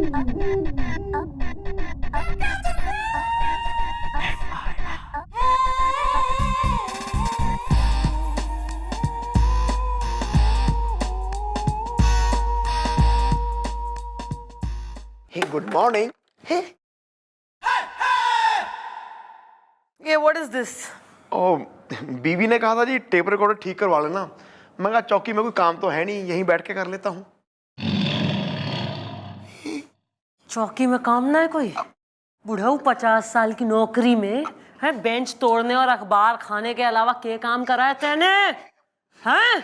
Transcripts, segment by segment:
Good morning. ये what is this? ओ, बीवी ने कहा था जी टेप रिकॉर्डर ठीक करवा लेना। मैं कहा चौकी में कोई काम तो है नहीं, यहीं बैठ के कर लेता हूँ। चौकी में काम ना है कोई? बुढ़ऊ 50 साल की नौकरी में है, बेंच तोड़ने और अखबार खाने के अलावा क्या काम करा है तेने? हैं?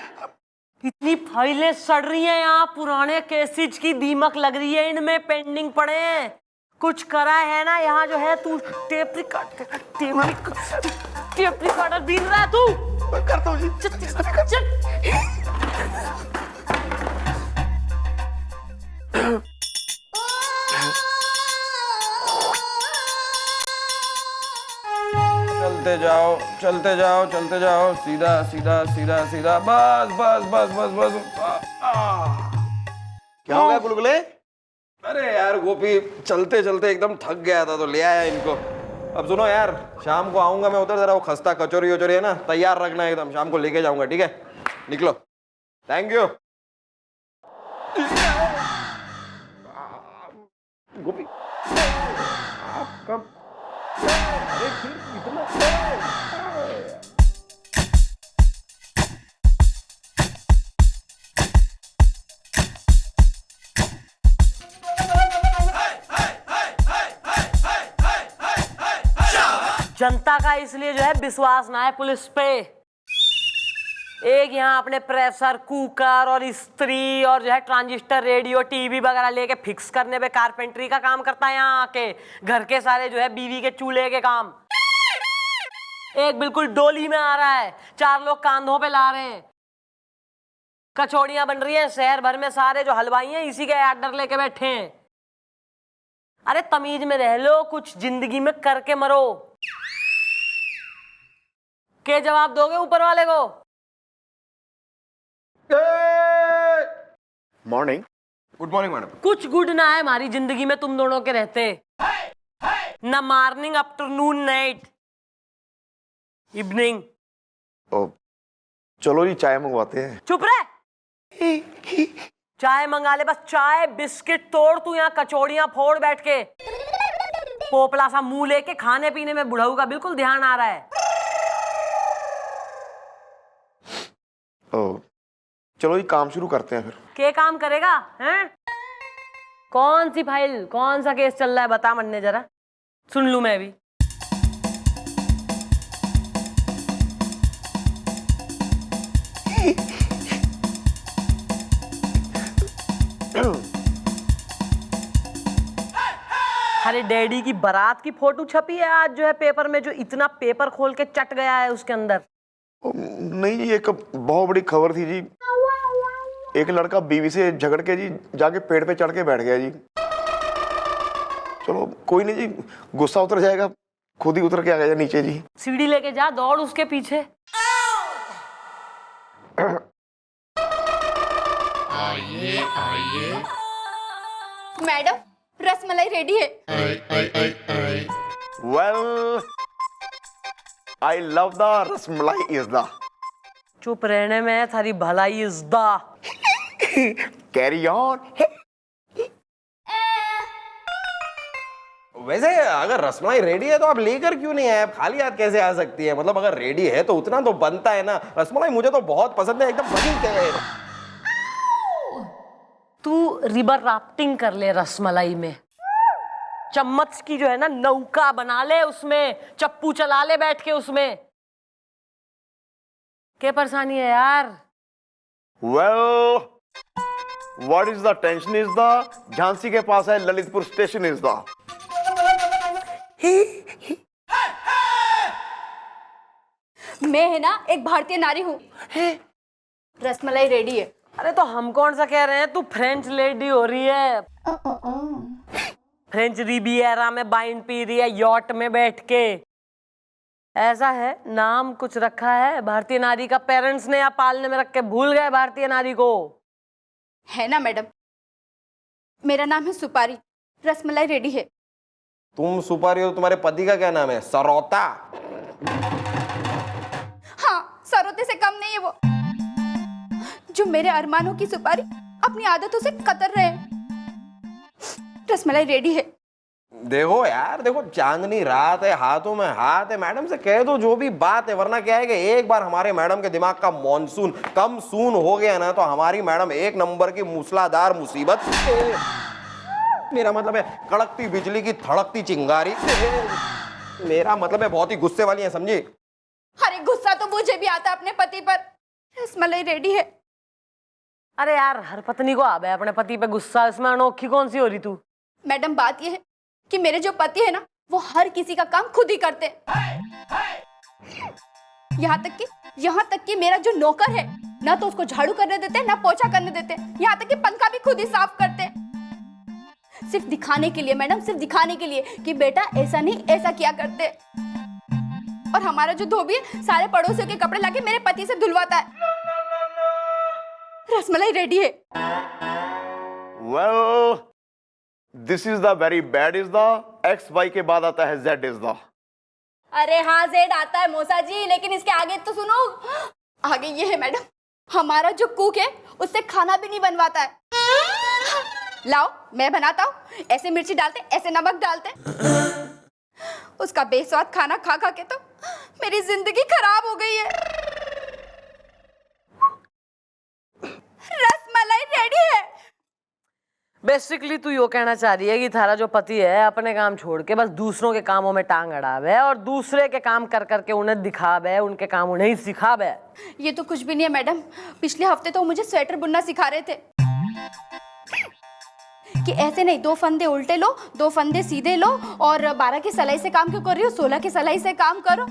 इतनी फाइलें सड़ रही हैं यहाँ, पुराने केसेज की दीमक लग रही है इनमें, पेंडिंग पड़े हैं। कुछ करा है ना यहाँ जो है? तू टेप रिकॉर्डर बीन रहा है तू? मैं करता हूँ जी। चलते जाओ चलते जाओ चलते जाओ, सीधा सीधा सीधा सीधा, बस बस बस बस बस। क्या हो गया गुलगुले? अरे यार गोपी, चलते चलते एकदम थक गया था तो ले आया इनको। अब सुनो यार, शाम को आऊंगा मैं उधर, जरा वो खस्ता कचौरी वचौरी है ना तैयार रखना, एकदम शाम को लेके जाऊंगा, ठीक है? निकलो। थैंक यू गोपी। आप कब इतना जनता का इसलिए जो है विश्वास ना है पुलिस पे। एक यहाँ अपने प्रेशर कुकर और इस्त्री और जो है ट्रांजिस्टर रेडियो टीवी वगैरह लेके फिक्स करने पे कारपेंटरी का काम करता है यहाँ आके। घर के सारे जो है बीवी के चूल्हे के काम। एक बिल्कुल डोली में आ रहा है, 4 लोग कांधों पे ला रहे हैं। कचौड़ियां बन रही हैं, शहर भर में सारे जो हलवाई हैं इसी के ऑर्डर लेके बैठे हैं। अरे तमीज में रह लो, कुछ जिंदगी में करके मरो। क्या जवाब दोगे ऊपर वाले को? मॉर्निंग। Good morning madam. कुछ गुड ना है हमारी जिंदगी में तुम दोनों के रहते। ना मॉर्निंग, आफ्टरनून, नाइट, इवनिंग। ओ, चलो जी चाय मंगवाते हैं। चुप रहे। चाय मंगा ले, बस चाय बिस्किट तोड़, तू यहाँ कचौड़ियां फोड़ बैठ के। पोपला सा मुंह लेके खाने पीने में बुढ़ऊ का बिल्कुल ध्यान आ रहा है। ओ, चलो जी काम शुरू करते हैं फिर। क्या काम करेगा हैं? कौन सी फाइल, कौन सा केस चल रहा है बता मन्ने जरा, सुन लूं मैं भी। अरे डैडी की बारात की फोटो छपी है आज जो है पेपर में, जो इतना पेपर खोल के चट गया है उसके अंदर। नहीं जी, एक बहुत बड़ी खबर थी जी। एक लड़का बीवी से झगड़ के जी जाके पेड़ पे चढ़ के बैठ गया जी। चलो कोई नहीं जी, गुस्सा उतर जाएगा, खुद ही उतर के आ गया नीचे जी। सीढ़ी लेके जा, दौड़ उसके पीछे। आइए आइए। मैडम रसमलाई रेडी है। Well, I love the rasmalai is the. चुप रहने में थारी भलाई इज द। Carry on. वैसे अगर रसमलाई रेडी है तो आप लेकर क्यों नहीं आए? आप खाली हाथ कैसे आ सकती है? मतलब अगर रेडी है तो उतना तो बनता है ना। रसमलाई मुझे तो बहुत पसंद है, एकदम बनी है। तू रिवर राफ्टिंग कर ले रसमलाई में, चम्मच की जो है ना नौका बना ले, उसमें चप्पू चला ले बैठ के उसमें। क्या परेशानी है यार? Well, what is the tension is the, Jhansi के पास है ललितपुर स्टेशन इज द। मैं है ना एक भारतीय नारी हूँ। रसमलाई रेडी है। अरे तो हम कौन सा कह रहे हैं, तू फ्रेंच लेडी हो रही है। फ्रेंच रिवियरा में वाइन पी रही है यॉट में बैठ के। ऐसा है, नाम कुछ रखा है भारतीय नारी का, पेरेंट्स ने या पालने में रख के भूल गए भारतीय नारी को। है ना मैडम, मेरा नाम है सुपारी। रसमलाई रेडी है। तुम सुपारी हो, तुम्हारे पति का क्या नाम है? सरौता? हाँ, सरोते से कम नहीं है वो, जो मेरे अरमानों की सुपारी अपनी आदतों से कतर रहे हैं। रसमलाई रेडी है। देखो यार, देखो चांदनी रात है, हाथों में हाथ है, मैडम से कह दो जो भी बात है, वरना क्या है कि एक बार हमारे मैडम के दिमाग का मॉनसून कम सून हो गया ना, तो हमारी मैडम एक नंबर की मूसलाधार मुसीबत, मेरा मतलब है कड़कती बिजली की धड़कती चिंगारी, मेरा मतलब है बहुत ही गुस्से वाली है, समझी? अरे गुस्सा तो मुझे भी आता है अपने पति पर। रसमलाई रेडी है। अरे यार, हर पत्नी को आवे अपने पति पे गुस्सा, इसमें अनोखी कौन सी हो रही तू? मैडम बात यह है कि मेरे जो पति है ना, वो हर किसी का काम खुद ही करते हैं। यहाँ तक कि मेरा जो नौकर है ना, तो उसको झाड़ू करने देते, ना पोछा करने देते, यहाँ तक कि पंखा भी खुद ही साफ करते। सिर्फ दिखाने के लिए मैडम, सिर्फ दिखाने के लिए कि बेटा ऐसा नहीं ऐसा किया करते। और हमारा जो धोबी है सारे पड़ोसियों के कपड़े लाके मेरे पति से धुलवाता है। रसमलाई रेडी है। Well, this is the very bad is the, X Y के बाद आता है जेड इज द। अरे हाँ, जेड आता है मौसा जी, लेकिन इसके आगे तो सुनो। आगे ये है मैडम, हमारा जो कुक है उससे खाना भी नहीं बनवाता है। लाओ मैं बनाता हूँ, ऐसे मिर्ची डालते, ऐसे नमक डालते। उसका बेस्वाद खाना खा खा के तो मेरी जिंदगी खराब हो गई है। रसमलाई रेडी है। बेसिकली तू यो कहना चाह रही है कि थारा जो पति है अपने काम छोड़ के बस दूसरों के कामों में टांग अड़ावे और दूसरे के काम कर करके उन्हें दिखावे, उनके काम उन्हें ही सिखावे। ये तो कुछ भी नहीं है मैडम। पिछले हफ्ते तो मुझे स्वेटर बुनना सिखा रहे थे कि ऐसे नहीं, 2 फंदे उल्टे लो, 2 फंदे सीधे लो, और 12 की सिलाई से काम क्यों कर रही हो, 16 की सिलाई से काम करो।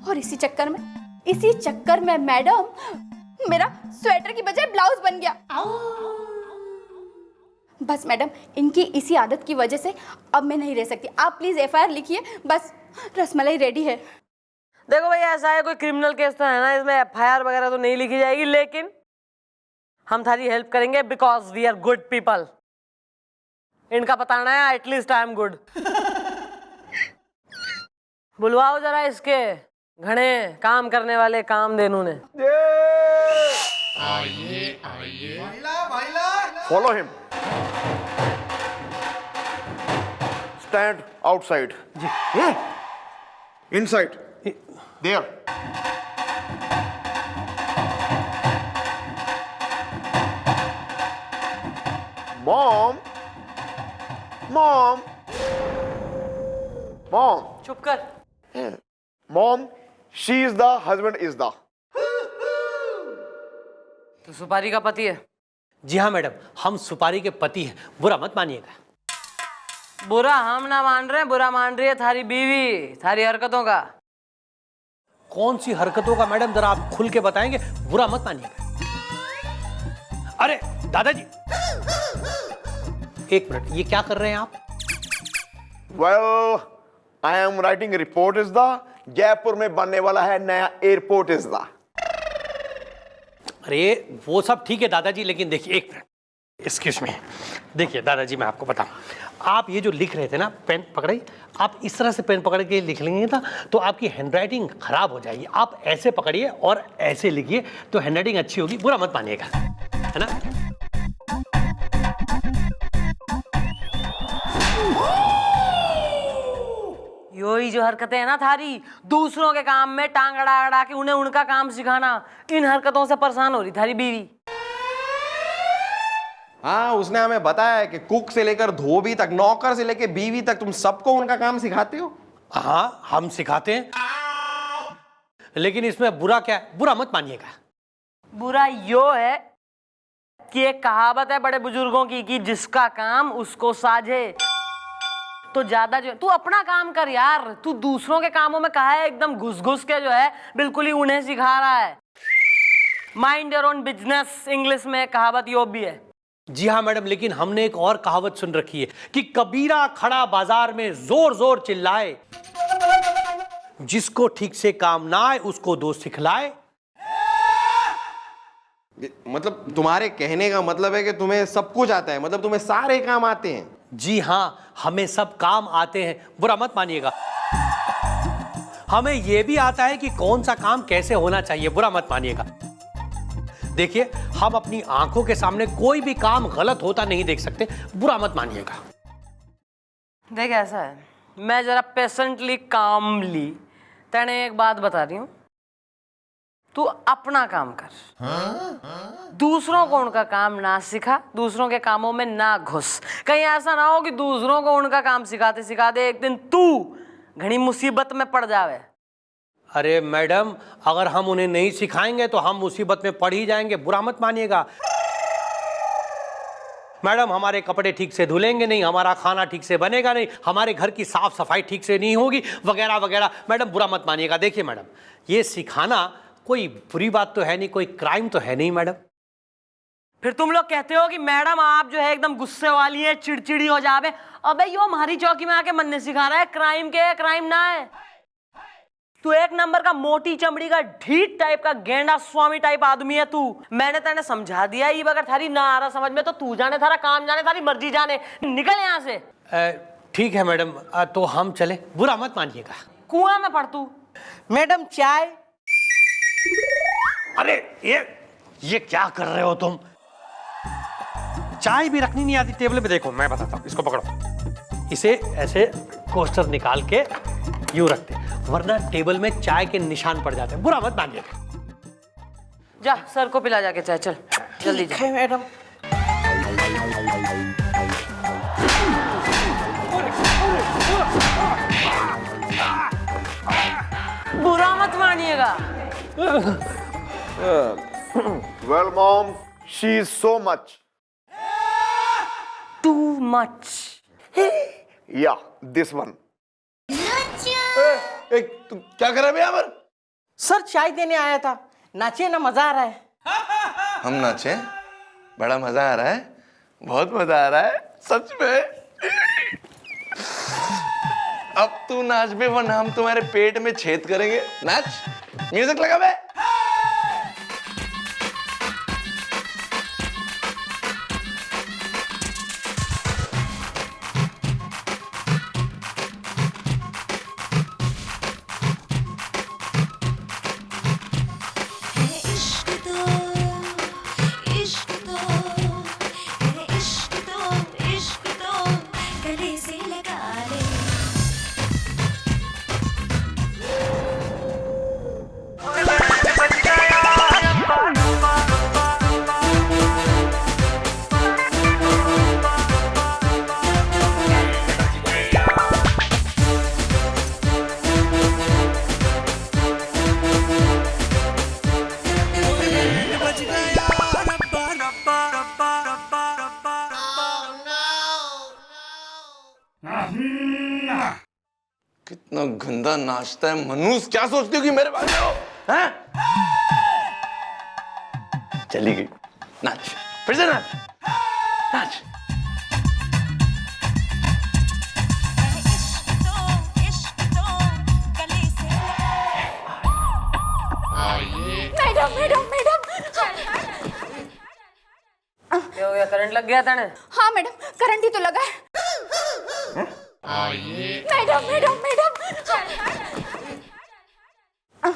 और इसी चक्कर में मैडम मेरा स्वेटर की बजाय ब्लाउज बन गया। बस मैडम, इनकी इसी आदत की वजह से अब मैं नहीं रह सकती। आप प्लीज FIR लिखिए बस। रसमलाई रेडी है। देखो भाई, ऐसा है कोई क्रिमिनल केस तो है ना, इसमें FIR वगैरह तो नहीं लिखी जाएगी, लेकिन हम थारी हेल्प करेंगे because we are good people. इनका बताना है एटलीस्ट आई एम गुड। बुलवाओ जरा इसके घने काम करने वाले कामधेनु ने। आइए आइए फॉलो हिम, स्टैंड आउटसाइड जी, inside there. Mom mom mom चुप कर। Mom, she is the husband is the. तो सुपारी का पति है? जी हाँ मैडम, हम सुपारी के पति हैं, बुरा मत मानिएगा। बुरा हम ना मान रहे, बुरा मान रही है थारी बीवी थारी हरकतों का। कौन सी हरकतों का मैडम, जरा आप खुल के बताएंगे, बुरा मत मानिएगा। अरे दादाजी, एक मिनट, ये क्या कर रहे हैं आप? Well, I am writing report is the, Jaipur में बनने वाला है नया एयरपोर्ट इज द। अरे वो सब ठीक है दादाजी, लेकिन देखिए एक मिनट, एक्सक्यूज मी। देखिए दादाजी, मैं आपको बताऊं, आप ये जो लिख रहे थे ना, पेन पकड़िए, आप इस तरह से पेन पकड़ के लिख लेंगे ना तो आपकी हैंडराइटिंग खराब हो जाएगी। आप ऐसे पकड़िए और ऐसे लिखिए तो हैंडराइटिंग अच्छी होगी, बुरा मत मानिएगा, है ना? यो ही जो हरकतें है ना थारी, दूसरों के काम में टांग अड़ा अड़ा के उन्हें उनका काम सिखाना, इन हरकतों से परेशान हो रही थारी बीवी। हाँ, उसने हमें बताया है कि कुक से लेकर धोबी तक, नौकर से लेकर बीवी तक, तुम सबको उनका काम सिखाते हो। हाँ, हम सिखाते हैं, लेकिन इसमें बुरा क्या है, बुरा मत मानिएगा। बुरा यो है कि एक कहावत है बड़े बुजुर्गों की कि जिसका काम उसको साझे। तो ज्यादा जो तू अपना काम कर यार, तू दूसरों के कामों में कहा है एकदम घुस घुस के जो है बिल्कुल ही उन्हें सिखा रहा है। Mind your own business, English में कहावत यो भी है। जी हाँ मैडम, लेकिन हमने एक और कहावत सुन रखी है कि कबीरा खड़ा बाजार में जोर जोर चिल्लाए, जिसको ठीक से काम ना आए उसको दो सिखलाए। मतलब तुम्हारे कहने का मतलब है कि तुम्हें सब कुछ आता है, मतलब तुम्हें सारे काम आते हैं। जी हाँ, हमें सब काम आते हैं, बुरा मत मानिएगा। हमें यह भी आता है कि कौन सा काम कैसे होना चाहिए, बुरा मत मानिएगा। देखिए, हम अपनी आंखों के सामने कोई भी काम गलत होता नहीं देख सकते, बुरा मत मानिएगा। देख ऐसा है, मैं जरा पेशेंटली कामली तेने एक बात बता रही हूँ, तू अपना काम कर, दूसरों को उनका काम ना सिखा, दूसरों के कामों में ना घुस। कहीं ऐसा ना हो कि दूसरों को उनका काम सिखाते सिखाते एक दिन तू घनी मुसीबत में पड़ जावे। अरे मैडम, अगर हम उन्हें नहीं सिखाएंगे तो हम मुसीबत में पड़ ही जाएंगे, बुरा मत मानिएगा। मैडम, हमारे कपड़े ठीक से धुलेंगे नहीं, हमारा खाना ठीक से बनेगा नहीं, हमारे घर की साफ सफाई ठीक से नहीं होगी, वगैरह वगैरह। मैडम बुरा मत मानिएगा। देखिए मैडम, ये सिखाना कोई बुरी बात तो है नहीं, कोई क्राइम तो है नहीं मैडम। फिर तुम लोग कहते हो कि मैडम आप जो है एकदम गुस्से वाली है, चिड़चिड़ी हो जावे। अबे यो हमारी चौकी में आके मन ने सिखा रहा है क्राइम के, क्राइम ना है। तू एक नंबर का मोटी चमड़ी का ढीठ टाइप का गेंडा स्वामी टाइप आदमी है तू। मैंने तेने समझा दिया, ये अगर थारी ना आ रहा समझ में तो तू जाने, थारा काम जाने, थारी मर्जी जाने, निकल यहाँ से। ठीक है मैडम, तो हम चले, बुरा मत मानिएगा। कुआं में पड़ तू। मैडम चाय। अरे ये क्या कर रहे हो तुम? चाय भी रखनी नहीं आती टेबल पे? देखो मैं बताता हूँ, इसको पकड़ो, इसे ऐसे कोस्टर निकाल के यूं रखते, वरना टेबल में चाय के निशान पड़ जाते हैं, बुरा मत मानिएगा। जा सर को पिला जाके चाय, चल जल्दी जा। मैडम बुरा मत मानिएगा। Well, Mom, she is so much. Too much. Yeah, this one. तू क्या कर रहा है यहाँ पर? सर चाय देने आया था, नाचिए ना, मजा आ रहा है। हम नाचे? बड़ा मजा आ रहा है, बहुत मजा आ रहा है सच में। अब तू नाच बे, वरना हम तुम्हारे पेट में छेद करेंगे। नाच, म्यूजिक लगा बे। कितना गंदा नाचता है मनूस, क्या सोचती हो कि मेरे बारे में हो? हैं? चली गई। नाच, फिर से नाच, नाच। Madam madam madam. क्या हो गया, करंट लग गया तेने? हाँ मैडम, करंट ही तो लगा है। Madam madam madam.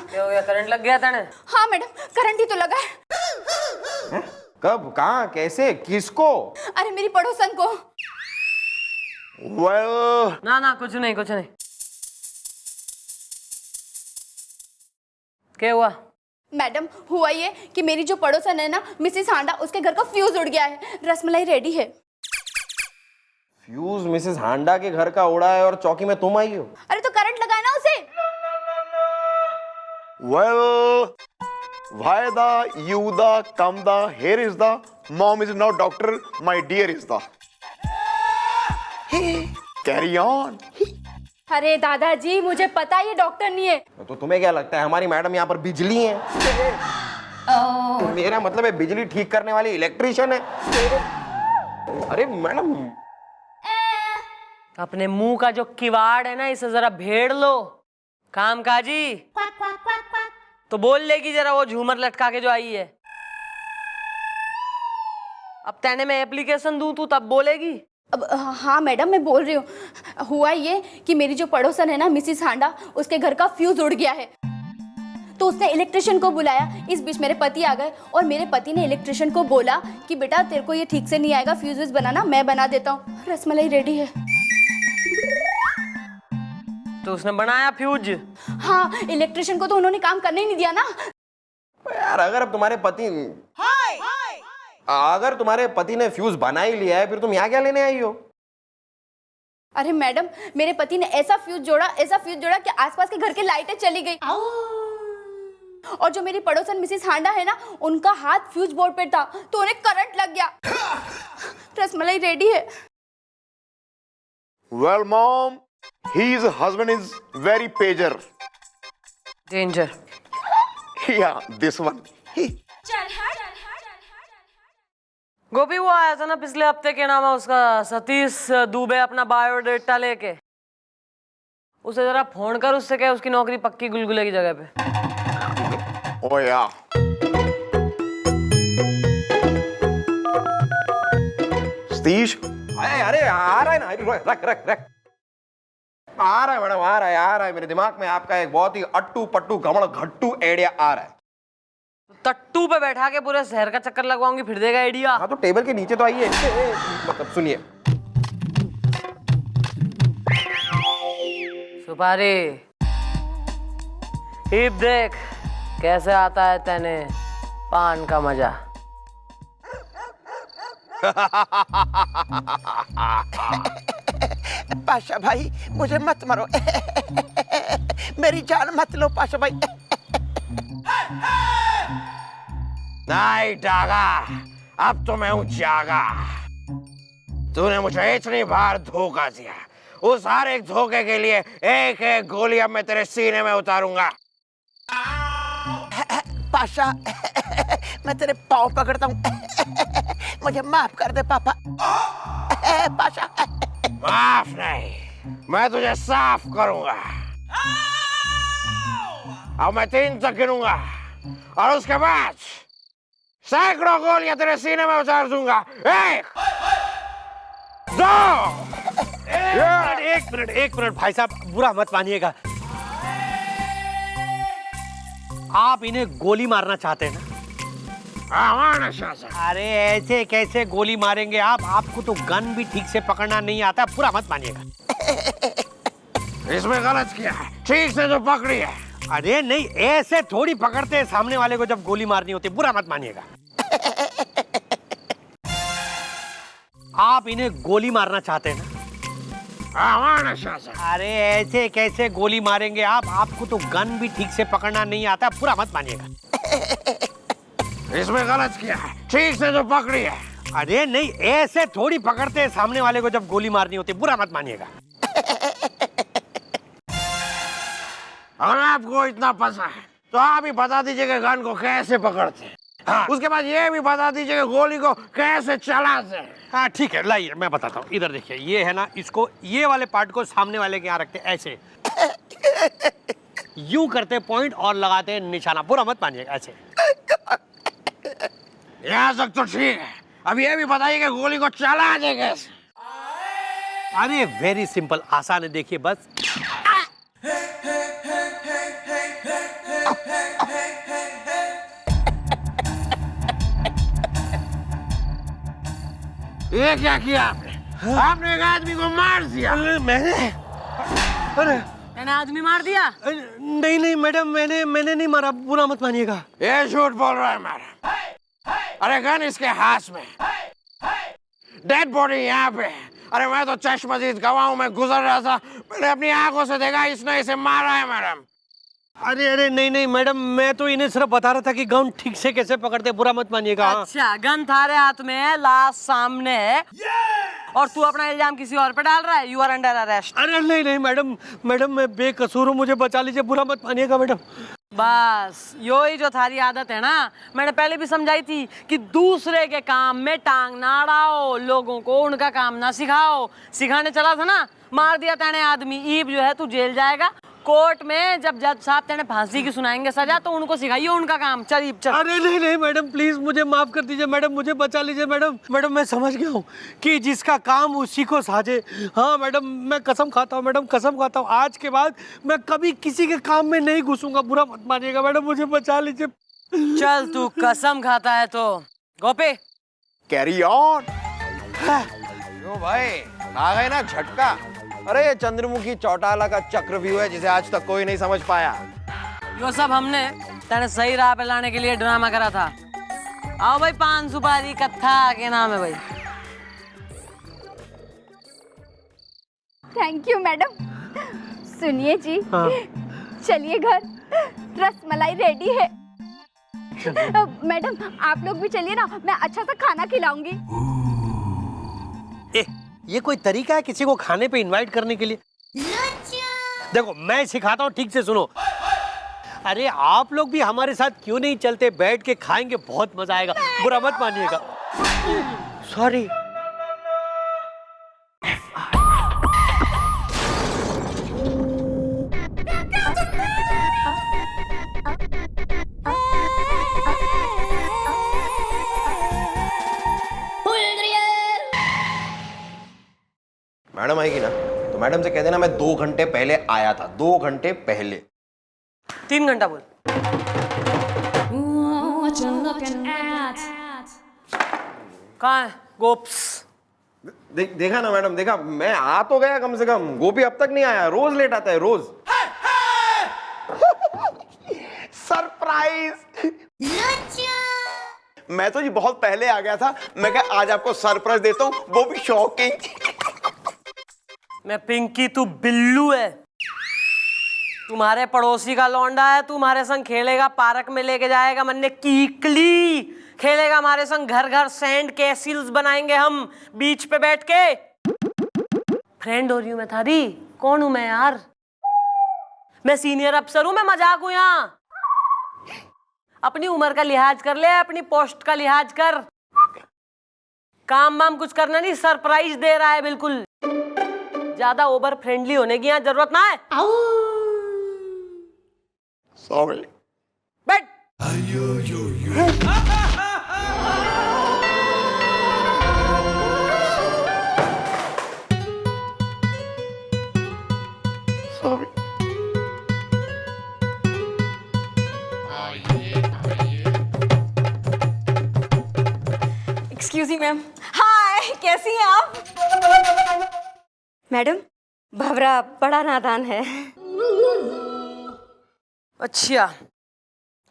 क्या हो गया, करंट लग गया तेने? हाँ मैडम, करंट ही तो लगा है। कब, कहाँ, कैसे, किसको? अरे मेरी पड़ोसन को। Well, ना ना कुछ नहीं, कुछ नहीं। क्या हुआ? मैडम हुआ ये कि मेरी जो पड़ोसन है ना, मिसेस हांडा, उसके घर का फ्यूज उड़ गया है। रसमलाई रेडी है। फ्यूज मिसेस हांडा के घर का उड़ा है और चौकी में तुम आई हो? अरे तो करंट लगाए ना उसे। well, why the, you the, come the, here is the, mom is now doctor, my dear is the. Carry on. अरे दादाजी, मुझे पता ये डॉक्टर नहीं है। तो तुम्हें क्या लगता है हमारी मैडम यहाँ पर बिजली है? मेरा मतलब है बिजली ठीक करने वाली इलेक्ट्रिशियन है। अरे मैडम, अपने मुंह का जो किवाड़ है ना, इसे जरा भेड़ लो। काम काजी तो बोल लेगी जरा, वो झूमर लटका के जो आई है। अब तेने में एप्लीकेशन दूं तू तब बोलेगी। अब हाँ मैडम, मैं बोल रही हूँ। हुआ ये कि मेरी जो पड़ोसन है ना मिसिस हांडा, उसके घर का फ्यूज उड़ गया है, तो उसने इलेक्ट्रिशियन को बुलाया। इस बीच मेरे पति आ गए और मेरे पति ने इलेक्ट्रिशियन को बोला कि बेटा तेरे को ये ठीक से नहीं आएगा, फ्यूज व्यूज बनाना मैं बना देता हूँ। रसमलाई रेडी है। तो उसने बनाया फ्यूज? हाँ, इलेक्ट्रिशियन को तो उन्होंने काम करने ही नहीं दिया ना। यार अगर तुम्हारे पति ने फ्यूज बना ही लिया है, फिर तुम यहाँ क्या लेने आई हो? अरे मैडम, मेरे पति ने ऐसा फ्यूज जोड़ा कि आसपास के घर की लाइटें चली गई। और जो मेरी पड़ोसन मिसिस हांडा है ना, उनका हाथ फ्यूज बोर्ड पे था तो उन्हें करंट लग गया। रसमलाई रेडी है। Well, mom, his husband is very pager. Danger. Yeah, this one. गोपी, वो आया था ना पिछले हफ्ते, के नाम है उसका, सतीश दुबे, अपना बायोडेटा लेके। उसे जरा फोन कर, उससे क्या उसकी नौकरी पक्की गुलगुले की जगह पे। Oh yeah. सतीश, अरे आ रहा है ना, रख आ रहा है मैडम, आ रहा है। मेरे दिमाग में आपका एक बहुत ही अट्टू पट्टू गमड़ घट्टू आइडिया आ रहा है। तट्टू पे बैठा के पूरे शहर का चक्कर लगवाऊंगी, फिर देगा आइडिया। हाँ तो टेबल के नीचे तो आइए। मतलब सुनिए। सुपारी हिप देख कैसे आता है तेने पान का मजा। पाशा भाई, मुझे मत मारो। मेरी जान मत लो पाशा भाई। नहीं डागा, अब तो मैं हूं जागा। तूने मुझे इतनी बार धोखा दिया, उस हर एक धोखे के लिए एक एक गोली अब मैं तेरे सीने में उतारूंगा। पाशा, मैं तेरे पाँव पकड़ता हूँ। मुझे माफ कर दे पापा। पाशा, माफ नहीं, मैं तुझे साफ करूंगा। अब मैं 3 तक गिनूंगा और उसके बाद सैकड़ों गोलियां तेरे सीने में उतार दूंगा। 1 2 एक मिनट भाई साहब, बुरा मत मानिएगा। आप इन्हें गोली मारना चाहते हैं ना? अरे ऐसे कैसे गोली मारेंगे आप? आपको तो गन भी ठीक से पकड़ना नहीं आता। बुरा मत मानिएगा। इसमें गलत किया है, ठीक से तो पकड़ी है। अरे नहीं, ऐसे थोड़ी पकड़ते हैं सामने वाले को जब गोली मारनी होती। बुरा मत मानिएगा। आप इन्हें गोली मारना चाहते हैं ना? अरे ऐसे कैसे गोली मारेंगे आप? आपको तो गन भी ठीक से पकड़ना नहीं आता। बुरा मत मानिएगा। इसमें गलत किया है, ठीक से तो पकड़ी है। अरे नहीं, ऐसे थोड़ी पकड़ते हैं सामने वाले को जब गोली मारनी होती। बुरा मत मानिएगा। अगर आपको इतना पसंद है तो आप ही बता दीजिए कि गन को कैसे पकड़ते हैं। हाँ। उसके बाद ये भी बता दीजिए कि गोली को कैसे चलाते हैं। हाँ ठीक है, लाइए मैं बताता हूँ। इधर देखिए, ये है ना, इसको ये वाले पार्ट को सामने वाले के यहाँ रखते हैं ऐसे। यूं करते पॉइंट और लगाते निशाना। बुरा मत मानिएगा। ऐसे यहाँ तक तो ठीक है। अब ये भी बताइए कि गोली को चला दे कैसे। अरे वेरी सिंपल, आसान है। देखिए बस ये क्या किया आपने? आपने एक आदमी को मार दिया। मैंने मैंने आदमी मार दिया? नहीं मैडम, मैंने नहीं मारा। बुरा मत मानिएगा। ये झूठ बोल रहा है मैडम। अरे गन इसके हाथ में, डेड बॉडी यहाँ पे। अरे मैं तो चश्मदीद गवाह हूं, मैं गुजर रहा था, मैंने अपनी आंखों से देखा इसने इसे मारा है मैडम। अरे नहीं मैडम, मैं तो इन्हें सिर्फ बता रहा था कि गन ठीक से कैसे पकड़ते। बुरा मत मानिएगा। अच्छा, गन थारे हाथ में है, लाश सामने है, और तू अपना इल्जाम किसी और पे डाल रहा है। You are under arrest. अरे नहीं मैडम, मैं बेकसूर हूँ, मुझे बचा लीजिए। बुरा मत मानिएगा मैडम। बस यो ही जो थारी आदत है ना, मैंने पहले भी समझाई थी कि दूसरे के काम में टांग ना अड़ाओ, लोगों को उनका काम ना सिखाओ। सिखाने चला था ना, मार दिया तेने आदमी। ईब जो है तू जेल जाएगा, कोर्ट में जब जज साहब तेने फांसी की सुनाएंगे सजा तो उनको सिखाइए उनका काम। चल चल। अरे नहीं नहीं मैडम, प्लीज मुझे माफ कर दीजिए मैडम, मुझे बचा लीजिए मैडम। मैडम मैं समझ गया हूँ कि जिसका काम उसी को साजे। हाँ मैडम, मैं कसम खाता हूँ मैडम, कसम खाता हूँ, आज के बाद मैं कभी किसी के काम में नहीं घुसूंगा। बुरा मत मानिएगा मैडम, मुझे बचा लीजिए। चल तू कसम खाता है तो गोपी कैरी ऑन। क्यों भाई, आ गए ना झटका। अरे ये चंद्रमुखी चौटाला का चक्रव्यूह है जिसे आज तक कोई नहीं समझ पाया। यो सब हमने तेरे सही राह पे लाने के लिए ड्रामा करा था। आओ भाई, पान सुपारी कत्था के नाम है भाई। Thank you madam. सुनिए जी, चलिए घर, रसमलाई रेडी है। मैडम आप लोग भी चलिए ना, मैं अच्छा सा खाना खिलाऊंगी। ये कोई तरीका है किसी को खाने पे इनवाइट करने के लिए? देखो मैं सिखाता हूँ, ठीक से सुनो। अरे आप लोग भी हमारे साथ क्यों नहीं चलते, बैठ के खाएंगे, बहुत मजा आएगा। बुरा मत मानिएगा। सॉरी। मैडम आएगी ना तो मैडम से कह देना मैं 2 घंटे पहले आया था, 2 घंटे पहले। 3 घंटा बोल। कहाँ है गोप्स? देखा ना मैडम, देखा, मैं आ तो गया कम से कम, गोपी अब तक नहीं आया। रोज लेट आता है, रोज। सरप्राइज। मैं तो जी बहुत पहले आ गया था। मैं क्या आज आपको सरप्राइज देता हूँ, वो भी शॉकिंग। मैं पिंकी, तू बिल्लू है। तुम्हारे पड़ोसी का लौंडा है, तुम्हारे संग खेलेगा, पार्क में लेके जाएगा, मन्ने कीकली खेलेगा हमारे संग, घर घर सैंड कैसिल्स बनाएंगे हम बीच पे बैठ के। फ्रेंड हो रही हूं मैं थारी। कौन हूं मैं यार? मैं सीनियर अफसर हूं, मैं मजाक हूं यहाँ। अपनी उम्र का लिहाज कर ले, अपनी पोस्ट का लिहाज कर। काम वाम कुछ करना नहीं, सरप्राइज दे रहा है बिल्कुल। ज्यादा ओवर फ्रेंडली होने की यहाँ जरूरत ना है। सॉरी। बैठ। Sorry. Excuse me ma'am. Hi, कैसी हैं आप? मैडम भवरा बड़ा नादान है। अच्छा,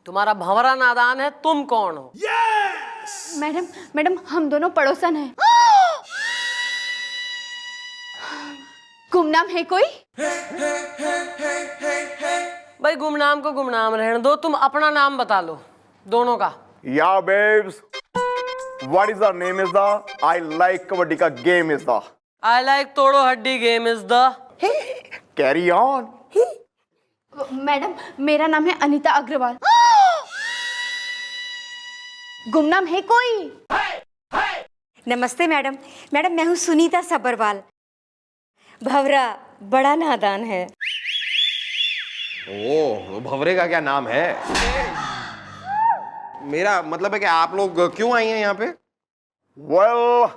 तुम्हारा भंवरा नादान है, तुम कौन हो? मैडम मैडम हम दोनों पड़ोसन हैं। गुमनाम है कोई? भाई गुमनाम को गुमनाम रहने दो, तुम अपना नाम बता लो दोनों का। या babes, what is the name is the I like kabaddi का game is the I like तोड़ो हड्डी game is the carry on. Madam मेरा नाम है अनीता अग्रवाल। गुमनाम है कोई? नमस्ते मैडम। मैडम मैं हूँ सुनीता सबरवाल। भवरा बड़ा नादान है। ओह, भंवरे का क्या नाम है? मेरा मतलब है कि आप लोग क्यों आई हैं यहाँ पे? Well,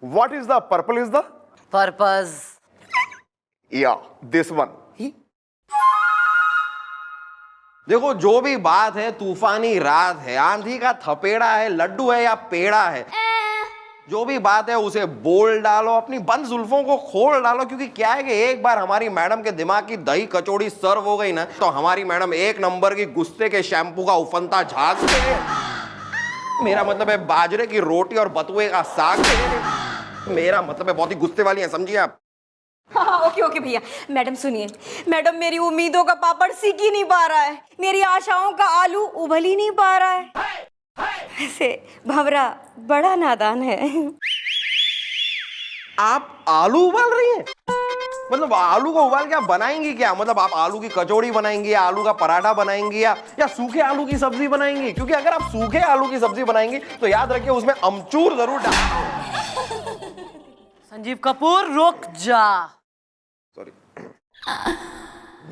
what is the purple is the purpose. या दिस वन। देखो, जो भी बात है, तूफानी रात है, आंधी का थपेड़ा है, लड्डू है या पेड़ा है, जो भी बात है उसे बोल डालो, अपनी बंद जुल्फों को खोल डालो। क्योंकि क्या है कि एक बार हमारी मैडम के दिमाग की दही कचौड़ी सर्व हो गई ना, तो हमारी मैडम 1 नंबर की गुस्से के शैम्पू का उफनता झाग है। मेरा मतलब है बाजरे की रोटी और बथुए का साग है। मेरा मतलब है बहुत ही गुस्से वाली है, समझिए आप। हाँ, ओके ओके भैया। मैडम सुनिए, मैडम मेरी उम्मीदों का पापड़ सीख ही नहीं पा रहा है, मेरी आशाओं का आलू उबल ही नहीं पा रहा है। ऐसे भंवरा बड़ा नादान है। आप आलू उबाल रही हैं? मतलब आलू को उबाल के आप बनाएंगी क्या? मतलब आप आलू की कचौड़ी बनाएंगी या आलू का पराठा बनाएंगी या सूखे आलू की सब्जी बनाएंगी? क्योंकि अगर आप सूखे आलू की सब्जी बनाएंगी तो याद रखिए उसमें अमचूर जरूर डालें। संजीव कपूर रुक जा। Sorry.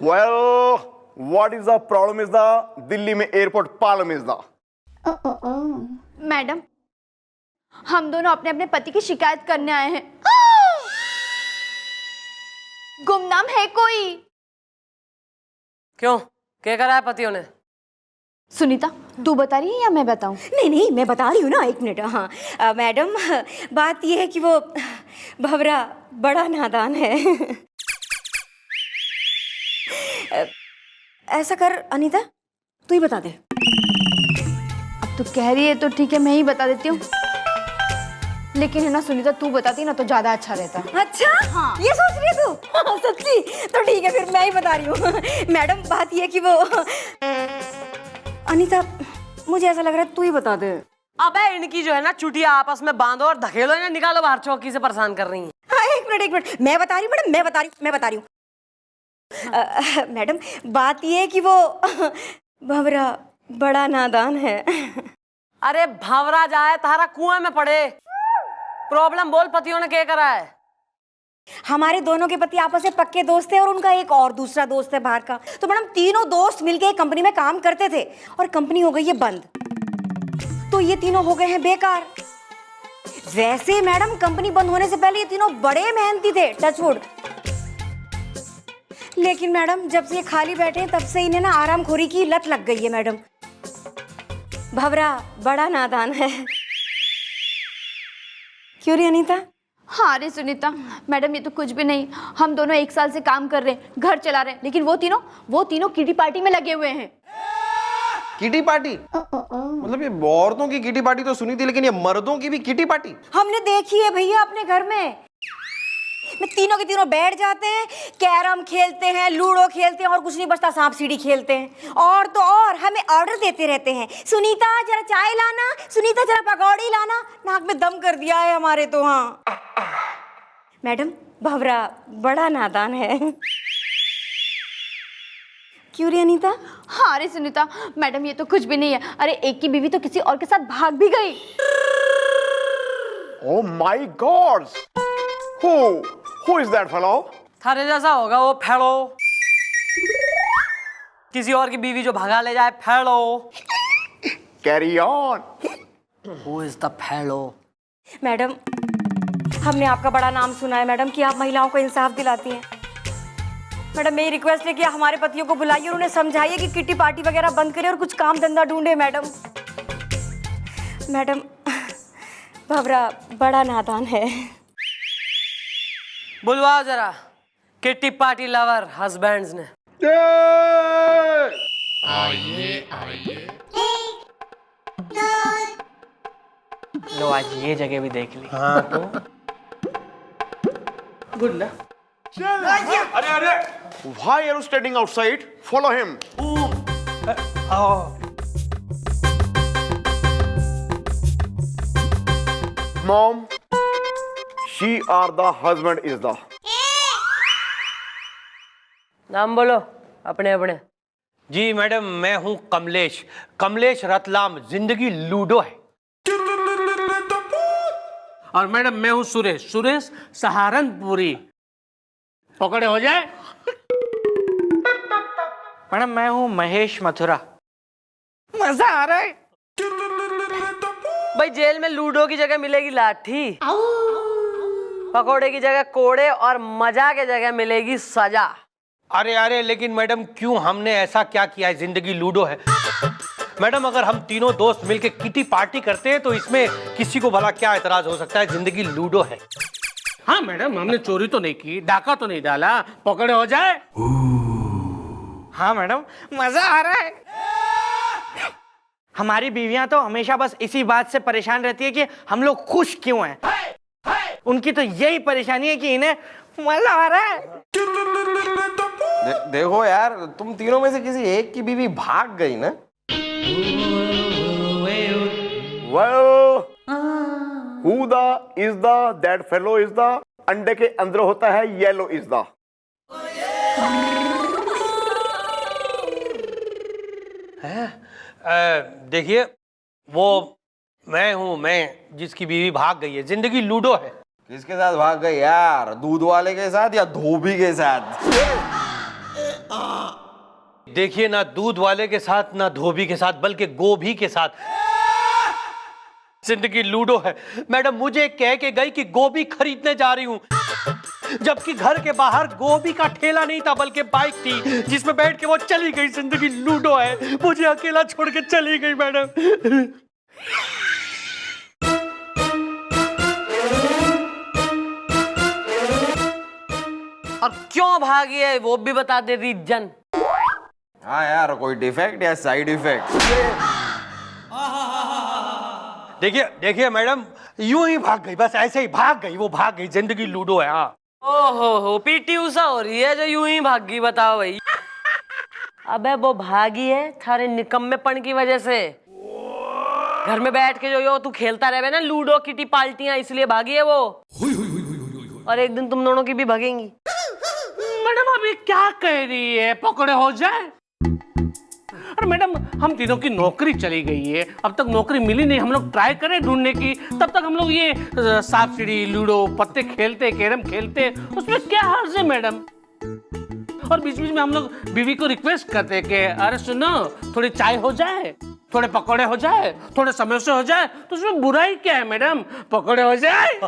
Well, what is the problem is the Delhi में airport problem is the madam, हम दोनों अपने अपने पति की शिकायत करने आए हैं। गुमनाम है कोई? क्यों, क्या करा है पतियों ने? सुनीता, तू बता रही है या मैं बताऊं? नहीं नहीं, मैं बता रही हूँ ना, एक मिनट। हाँ मैडम, बात यह है कि वो भंवरा बड़ा नादान है। ऐसा कर अनीता, तू ही बता दे। अब तू कह रही है तो ठीक है, मैं ही बता देती हूँ। लेकिन है ना सुनीता, तू बताती ना तो ज्यादा अच्छा रहता। अच्छा, हाँ। ये सोच रही है तू? हाँ, सच्ची? तो ठीक है, फिर मैं ही बता रही हूँ। मैडम, बात ये है कि वो अनीता, मुझे ऐसा लग रहा है तू ही बता दे। अबे इनकी जो है ना चुटिया आपस में बांधो और धकेलो, इन्हें निकालो बाहर, चौकी से परेशान कर रही हैं। हाँ, एक मिनट, मैं बता रही हूँ मैडम, मैं बता रही हूँ। मैडम, बात ये है कि वो भंवरा बड़ा नादान है। अरे भंवरा जाए तारा कुएं में पड़े, प्रॉब्लम बोल, पतियों ने क्या करा है? हमारे दोनों के पति आपस में पक्के दोस्त थे और उनका एक और दूसरा दोस्त है बाहर का। तो मैडम, तीनों दोस्त मिलके एक कंपनी में काम करते थे और कंपनी हो गई है बंद, तो ये तीनों हो गए हैं बेकार। वैसे मैडम, कंपनी बंद होने से पहले ये तीनों बड़े मेहनती थे, टचवुड। लेकिन मैडम, जब से ये खाली बैठे तब से इन्हें ना आरामखोरी की लत लग गई है मैडम। भंवरा बड़ा नादान है। क्यों रे अनीता? हाँ रे सुनीता, मैडम ये तो कुछ भी नहीं। हम दोनों 1 साल से काम कर रहे हैं, घर चला रहे हैं, लेकिन वो तीनों किटी पार्टी में लगे हुए हैं। Kitty party? मतलब ये औरतों की किटी पार्टी तो सुनी थी, लेकिन ये मर्दों की भी किटी पार्टी? हमने देखी है भैया अपने घर में। तीनों के तीनों बैठ जाते हैं, कैरम खेलते हैं, लूडो खेलते हैं और कुछ नहीं बचता सांप सीढ़ी खेलते हैं। और तो और हमें ऑर्डर देते रहते हैं, सुनीता जरा चाय लाना, सुनीता जरा पकौड़ी लाना। नाक में दम कर दिया है हमारे तो। हाँ मैडम, भंवरा बड़ा नादान है। क्यों रे अनीता? हाँ रे सुनीता, मैडम ये तो कुछ भी नहीं है। अरे एक की बीवी तो किसी और के साथ भाग भी गई। Oh my God! Who is that fellow? थारे जैसा होगा वो फेलो, किसी और की बीवी जो भगा ले जाए, fellow. Carry on. Who is the fellow? Madam, हमने आपका बड़ा नाम सुना है मैडम कि आप महिलाओं को इंसाफ दिलाती हैं। मैडम, मेरी रिक्वेस्ट है कि हमारे पतियों को बुलाइए और उन्हें समझाइए कि किटी पार्टी वगैरह बंद करें और कुछ काम धंधा ढूंढे। मैडम, भंवरा बड़ा नादान है। बुलवाओ जरा किट्टी पार्टी लवर हस्बैंड्स ने। आइए आइए लो, आज ये जगह भी देख ली। हाँ तो गुड ना। अरे why are you standing outside? Follow him. Mom, she or the husband is the. नाम बोलो अपने अपने। जी मैडम, मैं हूं कमलेश, कमलेश रतलाम, जिंदगी लूडो है। और मैडम, मैं हूं सुरेश, सुरेश सहारनपुरी, पकड़े हो जाए। मैडम, मैं हूँ महेश मथुरा। मजा आ रहा है। भाई जेल में लूडो की जगह मिलेगी लाठी, पकोड़े की जगह कोड़े और मजा की जगह मिलेगी सजा। अरे अरे, लेकिन मैडम क्यों, हमने ऐसा क्या किया है? जिंदगी लूडो है मैडम। अगर हम तीनों दोस्त मिलके किटी पार्टी करते हैं तो इसमें किसी को भला क्या एतराज हो सकता है? जिंदगी लूडो है। हाँ मैडम, हमने चोरी तो नहीं की, डाका तो नहीं डाला, पकड़े हो जाए। हाँ मैडम, मजा आ रहा है। हमारी बीवियां तो हमेशा बस इसी बात से परेशान रहती है कि हम लोग खुश क्यों हैं। उनकी तो यही परेशानी है कि इन्हें मजा आ रहा है। देखो यार, तुम तीनों में से किसी एक की बीवी भाग गई ना। Well, who the is the that fellow is the अंडे के अंदर होता है येलो इज द। देखिए, वो मैं हूं, मैं जिसकी बीवी भाग गई है। जिंदगी लूडो है। किसके साथ भाग गई यार? दूध वाले के साथ या धोबी के साथ? देखिए, ना दूध वाले के साथ, ना धोबी के साथ, बल्कि गोभी के साथ जिंदगी लूडो है। मैडम मुझे कह के गई कि गोभी खरीदने जा रही हूं, जबकि घर के बाहर गोभी का ठेला नहीं था बल्कि बाइक थी जिसमें बैठ के वो चली गई। जिंदगी लूडो है, मुझे अकेला छोड़ के चली गई मैडम। और क्यों भागी है वो भी बता दे रीजन। हाँ यार, कोई डिफेक्ट या साइड इफेक्ट? देखिए देखिए मैडम, यूं ही भाग गई, बस ऐसे ही भाग गई, वो भाग गई। जिंदगी लूडो है। हाँ। ओहो, पीटी उषा हो रही है जो यूं ही भागी, बताओ भाई। अबे वो भागी है थारे निकम्मेपन की वजह से। घर में बैठ के जो यो तू खेलता रहे ना लूडो किटी पाल्टियां, इसलिए भागी है वो। और एक दिन तुम दोनों की भी भागेंगी। मैडम अभी क्या कह रही है, पकड़े हो जाए? अरे मैडम, हम तीनों की नौकरी चली गई है, अब तक नौकरी मिली नहीं। हम लोग ट्राई करें ढूंढने की, तब तक हम लोग ये सांप सीढ़ी, लूडो, पत्ते खेलते, कैरम खेलते, उसमें क्या हर्ज है मैडम? और बीच बीच में हम लोग बीवी को रिक्वेस्ट करते कि अरे सुनो, थोड़ी चाय हो जाए, थोड़े पकौड़े हो जाए, थोड़े समोसे हो जाए, तो उसमें बुराई क्या है मैडम? पकौड़े हो जाए।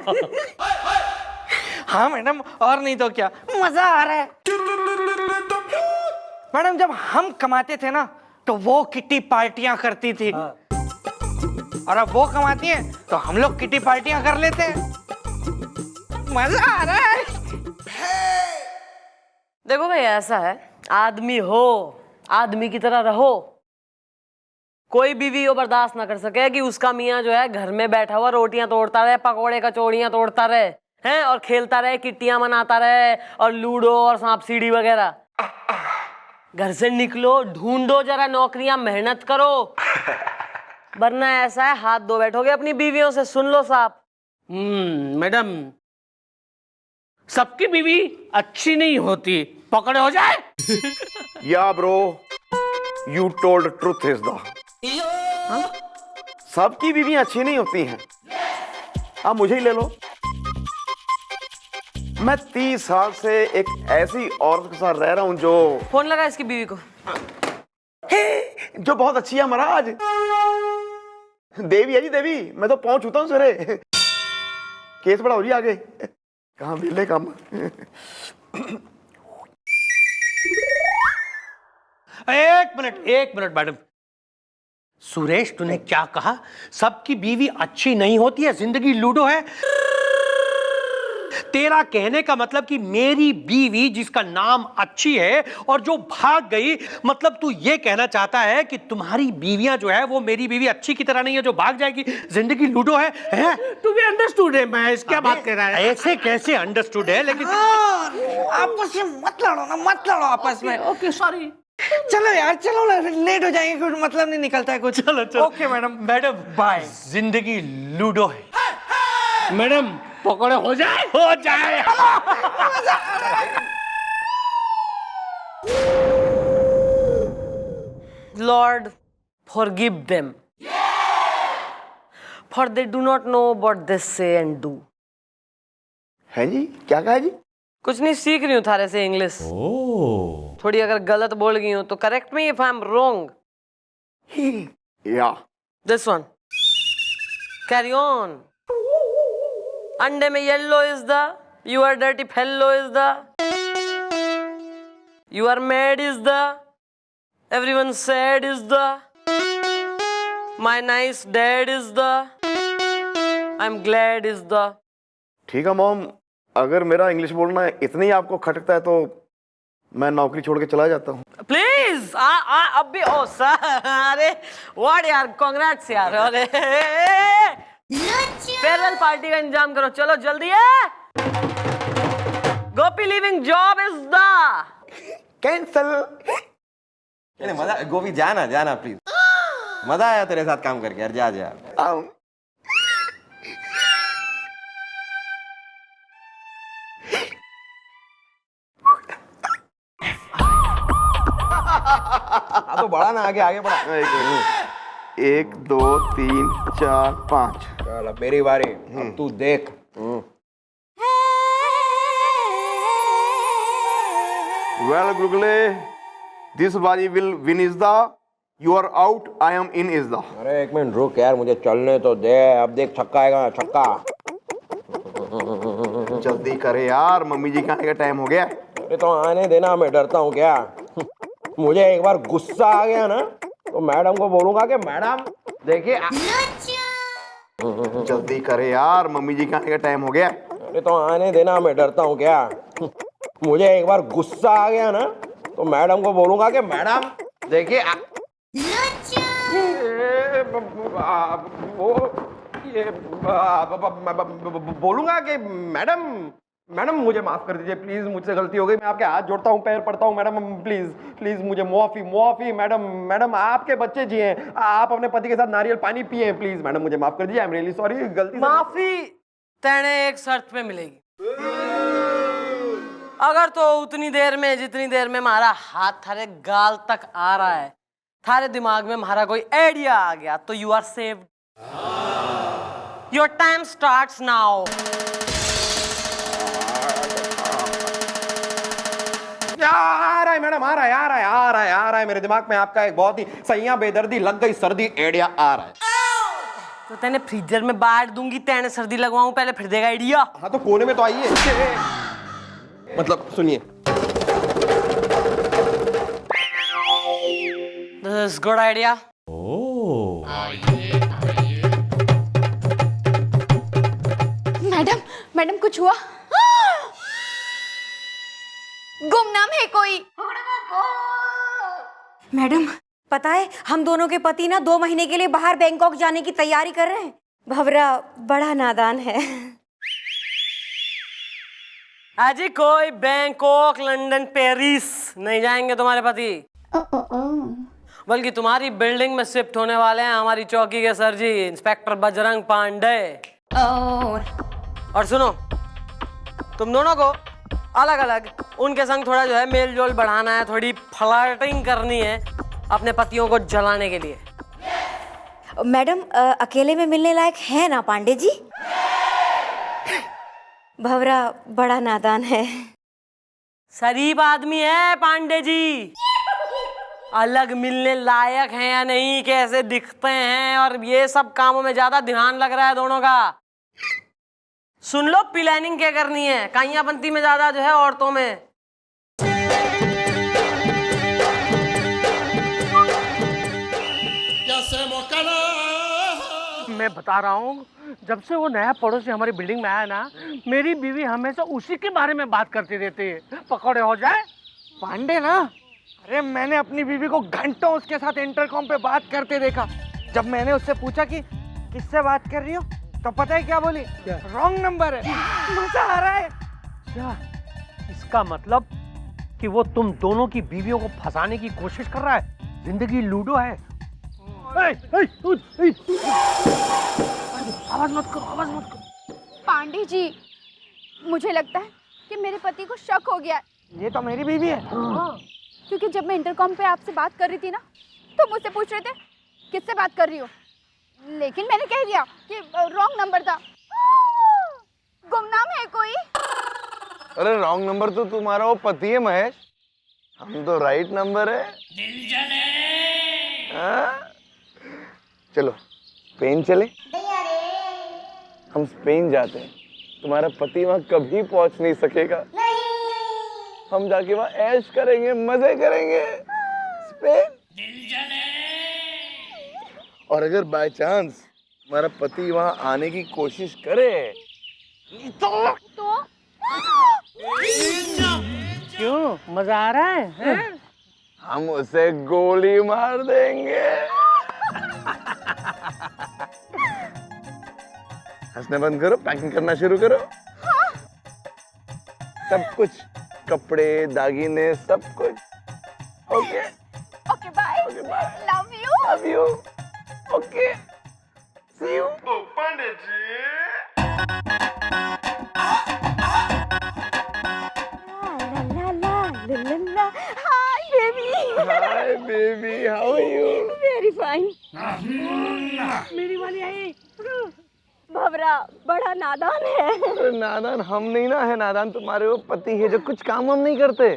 हाँ मैडम, और नहीं तो क्या, मजा आ रहा है। मैडम जब हम कमाते थे ना तो वो किटी पार्टियां करती थी, और अब वो कमाती है तो हम लोग किटी पार्टियां कर लेते हैं। मजा आ रहा है। देखो भाई, ऐसा है, आदमी हो, आदमी की तरह रहो। कोई बीवी वो बर्दाश्त ना कर सके कि उसका मियाँ जो है घर में बैठा हुआ रोटियां तोड़ता रहे, पकौड़े कचौड़ियां तोड़ता रहे हैं, और खेलता रहे, किट्टियां मनाता रहे, और लूडो और सांप सीढ़ी वगैरह। घर से निकलो, ढूंढो जरा नौकरियां, मेहनत करो, वरना ऐसा है हाथ धो बैठोगे अपनी बीवियों से। सुन लो साहब। मैडम, सबकी बीवी अच्छी नहीं होती, पकड़े हो जाए। या bro, you told truth is the. सबकी बीवी अच्छी नहीं होती हैं। आप मुझे ही ले लो, मैं 30 साल से एक ऐसी औरत के साथ रह रहा हूं जो फोन लगा इसकी बीवी को, जो बहुत अच्छी है महाराज। देवी है जी, देवी। मैं तो पहुंच चुका हूं सरे। केस बड़ा हो जी आगे। कहां मिले काम। एक मिनट मैडम। सुरेश, तूने क्या कहा? सबकी बीवी अच्छी नहीं होती है, जिंदगी लूडो है। तेरा कहने का मतलब कि मेरी बीवी जिसका नाम अच्छी है और जो भाग गई, मतलब तू ये कहना चाहता है कि तुम्हारी बीवियां जो है वो मेरी बीवी अच्छी की तरह नहीं है जो भाग जाएगी, जिंदगी लूडो है? तू भी अंडरस्टूड है महेश, क्या बात कर रहा है? ऐसे कैसे अंडरस्टूड है? लेकिन आपस में मत लड़ो ना, मत लड़ो आपस में। Okay sorry. चलो यार, चलो ना, फिर लेट हो जाएंगे, कुछ मतलब नहीं निकलता है कुछ। चलो चलो। Okay madam, madam bye. जिंदगी लूडो है। मैडम पकौड़े हो जाए, हो जाए। Lord, forgive them, for they do not know what they say and do. है जी, क्या कहा जी? कुछ नहीं, सीख रही हूँ थारे से इंग्लिश। थोड़ी अगर गलत बोल गई हूँ तो correct me if I am wrong. या दिस वन, कैरी ऑन। अंडे में yellow is the, you are dirty fellow is the, you are mad is the, everyone sad is the, my nice dad is the, I am glad is the. ठीक है mom, अगर मेरा English बोलना इतनी आपको खटकता है तो मैं नौकरी छोड़ के चला जाता हूँ। प्लीज अब भी। ओ सर, अरे व्हाट यार, कांग्रेट्स यार। अरे फेयरवेल पार्टी का इंतजाम करो, चलो जल्दी है। Gopi living job is the cancel. मजा, गोपी जाना जाना प्लीज, मजा आया तेरे साथ काम करके यार, जा जा। तो बढ़ा ना, आगे आगे बढ़ा। 1 2 3 4 5। चलो मेरी बारी, अब तू देख। वेल गुगले, दिस बाजी will win is the, you are out, I am in is the. अरे एक मिनट रुक यार, मुझे चलने तो दे। अब देख छक्का आएगा, छक्का। जल्दी करे यार, मम्मी जी के आने का टाइम हो गया। अरे तो आने देना, मैं डरता हूँ क्या? मुझे एक बार गुस्सा आ गया ना तो मैडम को बोलूंगा कि मैडम देखिए। जल्दी करे यार, मम्मी जी के आने का टाइम हो गया। अरे तो आने देना, मैं डरता हूँ क्या? मुझे एक बार गुस्सा आ गया ना तो मैडम को बोलूंगा कि मैडम देखिए। बोलूंगा कि मैडम मुझे माफ कर दीजिए प्लीज, मुझसे गलती हो गई, मैं आपके हाथ जोड़ता हूँ, पैर पड़ता हूँ मैडम, प्लीज प्लीज मुझे मुआफी मैडम। मैडम आपके बच्चे जी हैं, आप अपने पति के साथ नारियल पानी पिए, प्लीज मैडम मुझे माफ कर दीजिए, आई एम रियली सॉरी, गलती से। माफी तेने एक शर्त पे मिलेगी। अगर तो उतनी देर में जितनी देर में हमारा हाथ थारे गाल तक आ रहा है, थारे दिमाग में हमारा कोई आइडिया आ गया तो you are saved. Your time starts now. आ रहा है मैडम, आ रहा है मेरे दिमाग में आपका एक बहुत ही सैया बेदर्दी लग गई सर्दी आइडिया आ रहा है। तो तेने फ्रीजर में बांट दूंगी, तेने सर्दी लगवाऊं पहले, फिर देगा आइडिया। हाँ तो कोने में तो आइए। मतलब सुनिए, this is good idea. Madam madam कुछ हुआ? गुमनाम है कोई? मैडम पता है हम दोनों के पति ना 2 महीने के लिए बाहर बैंकॉक जाने की तैयारी कर रहे हैं। भवरा बड़ा नादान है। अजी कोई बैंकॉक लंदन पेरिस नहीं जाएंगे तुम्हारे पति, बल्कि तुम्हारी बिल्डिंग में शिफ्ट होने वाले हैं हमारी चौकी के सर जी, इंस्पेक्टर बजरंग पांडे। और सुनो, तुम दोनों को अलग अलग उनके संग थोड़ा जो है मेल जोल बढ़ाना है, थोड़ी फ्लर्टिंग करनी है अपने पतियों को जलाने के लिए। मैडम अकेले में मिलने लायक है ना पांडे जी? भवरा बड़ा नादान है। शरीफ आदमी है पांडे जी, अलग मिलने लायक है या नहीं, कैसे दिखते हैं, और ये सब कामों में ज्यादा ध्यान लग रहा है दोनों का। सुन लो प्लानिंग क्या करनी है, काइयां बनती में ज्यादा जो है औरतों में। मैं बता रहा हूँ, जब से वो नया पड़ोसी हमारी बिल्डिंग में आया ना, मेरी बीवी हमेशा उसी के बारे में बात करती रहती है। पकौड़े हो जाए पांडे ना, अरे मैंने अपनी बीवी को घंटों उसके साथ इंटरकॉम पे बात करते देखा। जब मैंने उससे पूछा कि किससे बात कर रही हो, तो पता है क्या बोली? रॉन्ग नंबर है। मजा आ रहा है। क्या इसका मतलब कि वो तुम दोनों की बीवियों को फंसाने की कोशिश कर रहा है? जिंदगी लूडो है। आवाज मत करो, आवाज मत करो। पांडे जी, मुझे लगता है कि मेरे पति को शक हो गया है। ये तो मेरी बीवी है। क्योंकि जब मैं इंटरकॉम पे आपसे बात कर रही थी ना, तो मुझसे पूछ रहे थे किससे बात कर रही हो, लेकिन मैंने कह दिया कि रॉन्ग नंबर था। गुमनाम है कोई? अरे रॉन्ग नंबर तो तुम्हारा वो पति है महेश, हम तो राइट नंबर है। चलो स्पेन चले, हम स्पेन जाते हैं, तुम्हारा पति वहां कभी पहुंच नहीं सकेगा। हम जाके वहां ऐश करेंगे, मजे करेंगे। स्पेन। और अगर बाय चांस हमारा पति वहां आने की कोशिश करे तो क्यों, मजा आ रहा है? हम उसे गोली मार देंगे। हंसने बंद करो, पैकिंग करना शुरू करो। सब कुछ, कपड़े, दागीने, सब कुछ। Okay okay bye. Okay bye, love you. Love you. Okay see you. Pandey ji, hi baby. Hi baby, how are you? Very fine. मेरी वाली आई। भवरा बड़ा नादान है। अरे नादान हम नहीं ना है, नादान तुम्हारे वो पति है जो कुछ काम हम नहीं करते।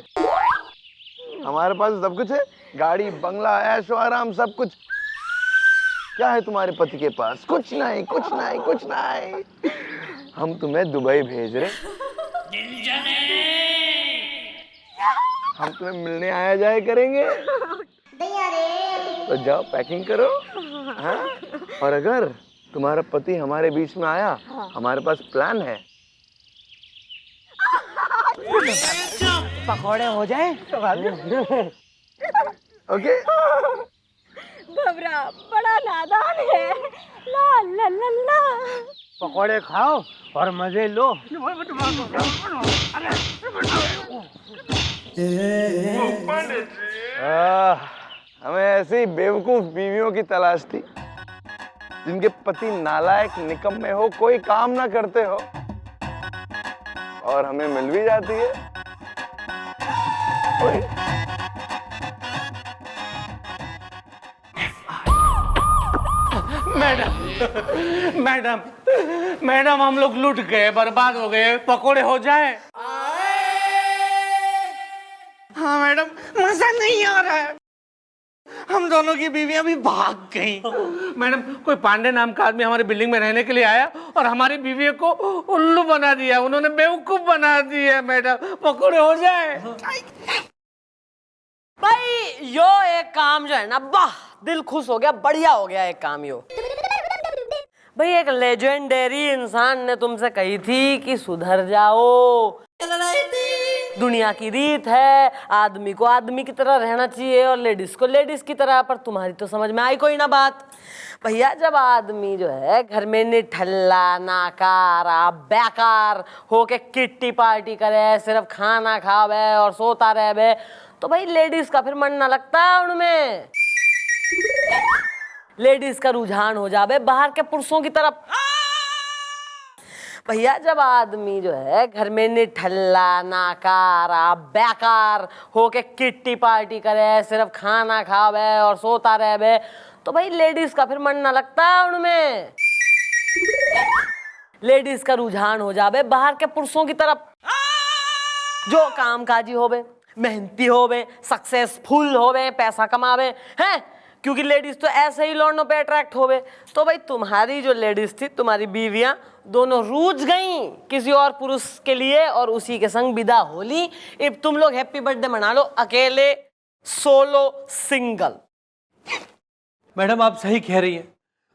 हमारे पास सब कुछ है, गाड़ी बंगला ऐशो आराम सब कुछ। क्या है तुम्हारे पति के पास? कुछ नहीं, कुछ नहीं, कुछ नहीं। हम तुम्हें दुबई भेज रहे, हम तुम्हें मिलने आया जाया करेंगे। तो जाओ पैकिंग करो। हाँ? और अगर तुम्हारा पति हमारे बीच में आया, हमारे पास प्लान है। पकौड़े हो जाए तो ओके। भवरा बड़ा नादान है। ला ला ला ला। पकौड़े खाओ और मजे लो। हमें ऐसी बेवकूफ बीवियों की तलाश थी जिनके पति नालायक निकम्मे हो, कोई काम ना करते हो, और हमें मिल भी जाती है। मैडम मैडम मैडम, हम लोग लूट गए, बर्बाद हो गए, पकोड़े हो जाए। हाँ मैडम, मजा नहीं आ रहा है। हम दोनों की बीवियां भी भाग गई। मैडम, कोई पांडे नाम का आदमी हमारी बिल्डिंग में रहने के लिए आया और हमारी बीवी को उल्लू बना दिया, उन्होंने बेवकूफ बना दिया। मैडम, पकोड़े हो जाए। भाई यो एक काम जो है ना, वाह दिल खुश हो गया, बढ़िया हो गया एक काम यो। भाई एक लेजेंडरी इंसान ने तुमसे कही थी कि सुधर जाओ, दुनिया की रीत है, आदमी को आदमी की तरह रहना चाहिए और लेडीज को लेडीज की तरह। पर तुम्हारी तो समझ में आई कोई ना बात। भैया जब आदमी जो है घर में निठल्ला, नाकारा, बेकार होके किट्टी पार्टी करे, सिर्फ खाना खावे और सोता रहे, तो भाई लेडीज का फिर मन ना लगता उनमें। लेडीज का रुझान हो जावे बाहर के पुरुषों की तरफ। भैया जब आदमी जो है घर में निठल्ला, नाकारा, बेकार होके किट्टी पार्टी करे, सिर्फ खाना खावे और सोता रहे, तो भाई लेडीज का फिर मन ना लगता उनमें। लेडीज का रुझान हो जावे बाहर के पुरुषों की तरफ, जो कामकाजी होवे, मेहनती होवे, सक्सेसफुल होवे, पैसा कमावे हैं, क्योंकि लेडीज तो ऐसे ही लौंडों पे अट्रैक्ट होवे। तो भाई तुम्हारी जो लेडीज थी, तुम्हारी बीवियां दोनों रूठ गईं किसी और पुरुष के लिए और उसी के संग विदा होली। अब तुम लोग हैप्पी बर्थडे मना लो, अकेले, सोलो, सिंगल। मैडम आप सही कह रही हैं,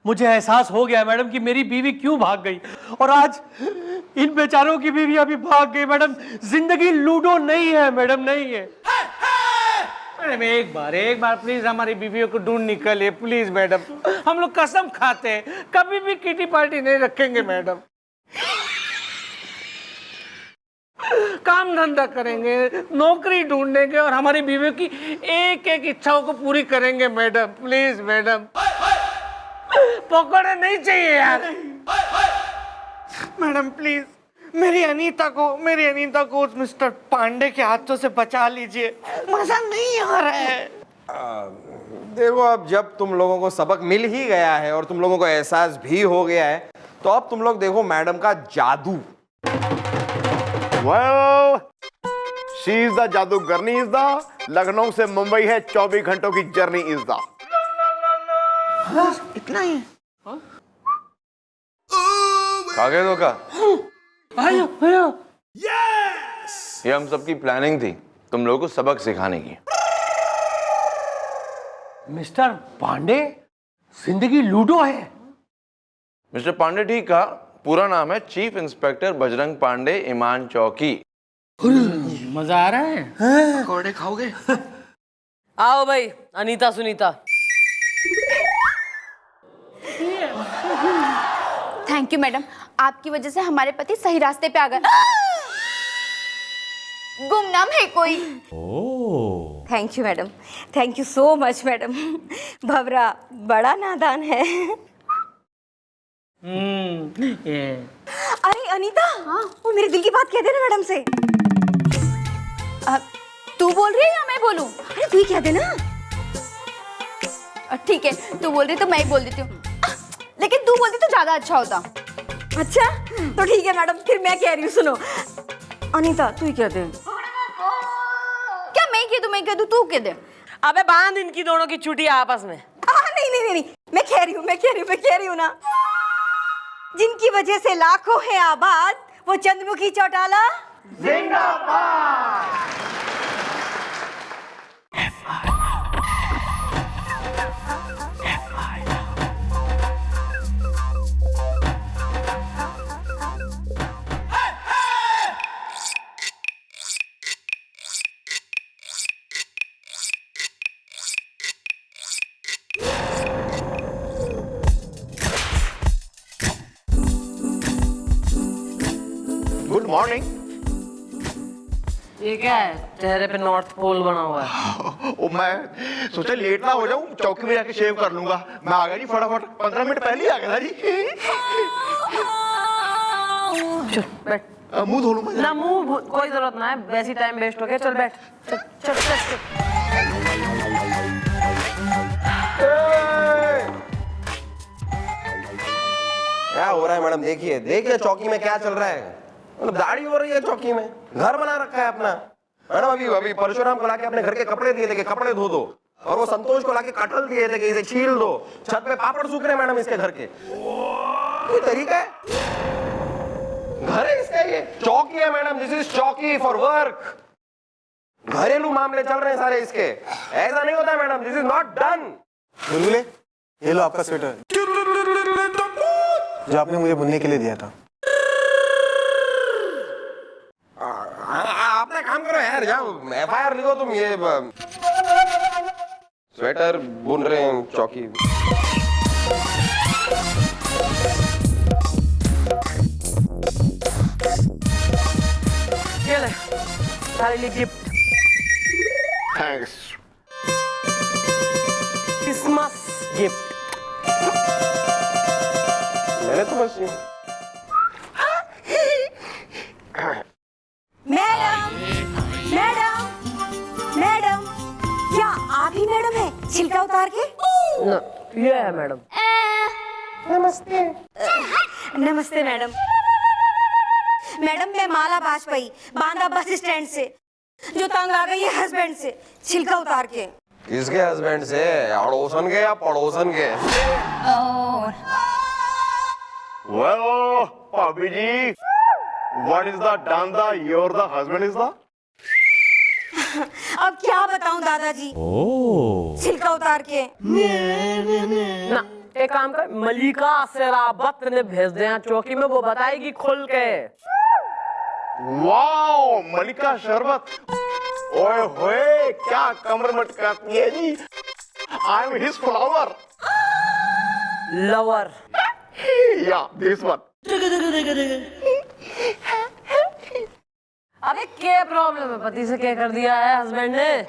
मुझे एहसास हो गया मैडम कि मेरी बीवी क्यों भाग गई, और आज इन बेचारों की बीवियां भी भाग गई। मैडम जिंदगी लूडो नहीं है मैडम, नहीं है। मैडम एक बार प्लीज हमारी बीवियों को ढूंढ निकलिए प्लीज मैडम। हम लोग कसम खाते हैं कभी भी किटी पार्टी नहीं रखेंगे मैडम। काम धंधा करेंगे, नौकरी ढूंढेंगे और हमारी बीवियों की एक एक इच्छाओं को पूरी करेंगे मैडम। प्लीज मैडम, पकौड़े नहीं चाहिए यार। मैडम प्लीज मेरी अनीता को उस मिस्टर पांडे के हाथों से बचा लीजिए, मजा नहीं आ रहा है। देखो, अब जब तुम लोगों को सबक मिल ही गया है और तुम लोगों को एहसास भी हो गया है, तो अब तुम लोग देखो मैडम का जादू। Well, she is the जादूगरनी इज द, लखनऊ से मुंबई है 24 घंटों की जर्नी इज द। इतना ही है? खा गए धोखा? आयो आयो। ये हम सबकी प्लानिंग थी, तुम लोगों को सबक सिखाने की। मिस्टर पांडे, जिंदगी लूडो है। मिस्टर पांडे ठीक कहा, पूरा नाम है चीफ इंस्पेक्टर बजरंग पांडे, ईमान चौकी। मजा आ रहा है? पकौड़े खाओगे? आओ भाई Anita Sunita. Thank you madam, आपकी वजह से हमारे पति सही रास्ते पे आ गए। गुमनाम है कोई। Thank you madam, thank you so much madam. भवरा बड़ा नादान है। अरे अनीता, हाँ वो मेरे दिल की बात कह देना मैडम से। तू बोल रही है या मैं बोलूं? अरे तू ही कह देना। ठीक है, तू बोल रही तो मैं ही बोल देती हूँ, लेकिन तू बोलती तो ज्यादा अच्छा होता। अच्छा तो ठीक है मैडम, फिर मैं कह रही हूँ, सुनो। अनीता तू ही कह दे। क्या मैं ही कह चाहिए तो मैं कह दूं तू कह दे। अबे बांध इनकी दोनों की चुटिया आपस में। नहीं, मैं कह रही हूँ ना, जिनकी वजह से लाखों है आबाद, वो चंद्रमुखी चौटाला जिंदाबाद। Good morning. ये क्या है, चेहरे पे नॉर्थ पोल बना हुआ है? ओ मैं सोचा लेट ना हो जाऊं, चौकी में जाके शेव कर लूंगा। मैं आ गया जी फटाफट, 15 मिनट पहले ही आ गया था जी। चल बैठ। मुंह धो लूं मैं? ना मुंह कोई जरूरत ना है, वैसी टाइम वेस्ट हो गया। चल बैठ, चल चल चल, चल। क्या हो रहा है मैडम? देखिए देखिए चौकी में क्या चल रहा है। मतलब दाढ़ी हो रही है चौकी में, घर बना रखा है अपना। मैडम अभी परशुराम को लाके अपने घर के कपड़े दिए थे कि कपड़े धो दो, और वो संतोष को लाके कटहल दिए थे कि इसे छील दो। छत पे पापड़ सूख रहे मैडम इसके घर के। कोई तरीका है? घर है इसका, ये चौकी है मैडम। दिस इज चौकी फॉर वर्क। घरेलू मामले चल रहे हैं सारे इसके। ऐसा नहीं होता madam, this is not done. बुलबुले, ये लो आपका स्वेटर जो आपने मुझे बुनने के लिए दिया था। अपना काम करो यार, जाओ FIR लिखो तुम। ये स्वेटर बुन रहे हैं चौकी। ये ले, सारे लिए गिफ्ट। थैंक्स। Christmas gift. मैंने तो बस मैडम, क्या आप ही मैडम है छिलका उतार के? ना, ये है मैडम। नमस्ते मैडम। मैडम मैं माला बाजपेयी, बांदा बस स्टैंड से, जो तंग आ गई है हस्बैंड से छिलका उतार के। किसके हस्बैंड से? अड़ोसन के या पड़ोसन के? Well, भाभी जी, what is the danda? You're the husband is the? अब क्या बताऊं दादाजी, छिलका उतार के। ना, एक काम कर, मलिका सेराबत ने भेज दिया चौकी में, वो बताएगी खुल के। वाओ, मलिका शरबत। ओए होए, क्या कमर मटकाती है जी। I am his flower. Lover. Yeah, this one. अबे क्या प्रॉब्लम है, पति से क्या कर दिया है हस्बैंड ने?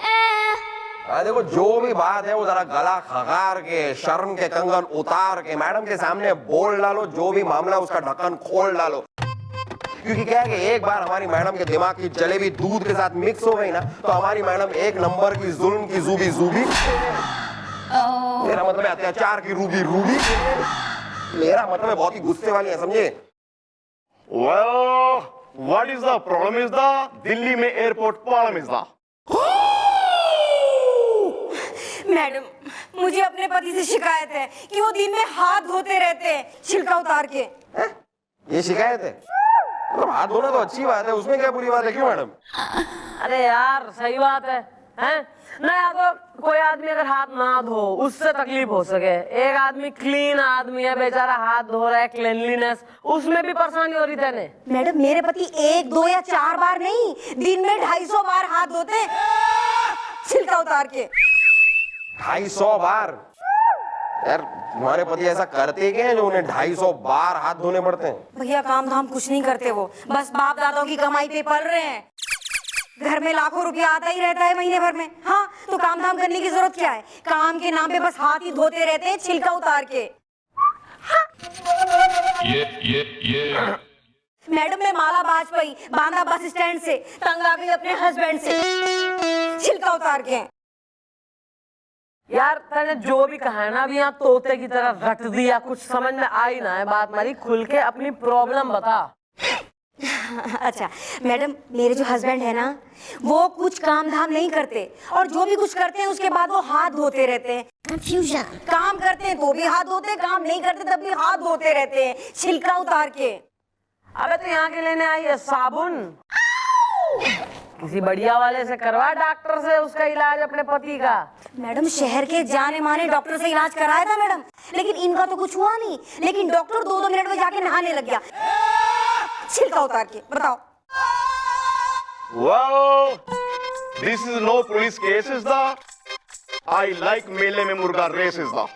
देखो जो भी बात है वो जरा गला खगार के, शर्म के कंगन उतार के मैडम के सामने बोल डालो। जो भी मामला उसका ढक्कन खोल डालो। क्योंकि क्या है कि एक बार हमारी मैडम के दिमाग की जलेबी दूध के साथ मिक्स हो गई ना, तो हमारी मैडम एक नंबर की जुल्म की जूबी। मेरा मतलब है अत्याचार की रूबी। मेरा मतलब है बहुत ही गुस्से वाली है, समझे? Well, what is the problem is the Delhi में airport problem is the? Madam मुझे अपने पति से शिकायत है कि वो दिन में हाथ धोते रहते हैं छिलका उतार के। ये शिकायत है? तो हाथ धोना तो अच्छी बात है, उसमें क्या बुरी बात है? क्यों मैडम? अरे यार सही बात है, हैं? ना या तो कोई आदमी अगर हाथ ना धो उससे तकलीफ हो सके। एक आदमी क्लीन आदमी है बेचारा, हाथ धो रहा है, क्लीनलीनेस, उसमें भी परेशानी हो रही थी। मैडम मेरे पति 1, 2 या 4 बार नहीं, दिन में 250 बार हाथ धोते हैं छिलका उतार के। 250 बार? यार तुम्हारे पति ऐसा करते क्या है जो उन्हें 250 बार हाथ धोने पड़ते हैं? भैया काम धाम कुछ नहीं करते, वो बस बाप दादाओं की कमाई पे पल रहे हैं। घर में लाखों रुपया आता ही रहता है महीने भर में। हाँ तो काम धाम करने की जरूरत क्या है? काम के नाम पे बस हाथ ही धोते रहते हैं छिलका उतार के। मैडम मैं माला बाजपेयी, बांदा बस स्टैंड से, तंग आ गई अपने हस्बैंड से छिलका उतार के। यार तने जो भी कहा है ना, अभी यहाँ तोते की तरह रट दिया, कुछ समझ में आई ना है बात। मारी खुल के अपनी प्रॉब्लम बता। अच्छा मैडम, मेरे जो हस्बैंड है ना, वो कुछ काम धाम नहीं करते, और जो भी कुछ करते हैं उसके बाद वो हाथ धोते रहते हैं। कंफ्यूजन। काम करते हैं तो भी हाथ धोते हैं, काम नहीं करते तब भी हाथ धोते रहते हैं, छिलका उतार के। अबे तो यहाँ के लेने आई है साबुन। किसी बढ़िया वाले से करवा डॉक्टर से उसका इलाज अपने पति का। मैडम शहर के जाने माने डॉक्टर से इलाज कराया था मैडम, लेकिन इनका तो कुछ हुआ नहीं, लेकिन डॉक्टर 2-2 मिनट में जाके नहाने लग गया छिलका उतार के। बताओ। Well, this is no police case is the I like मेले में मुर्गा race is the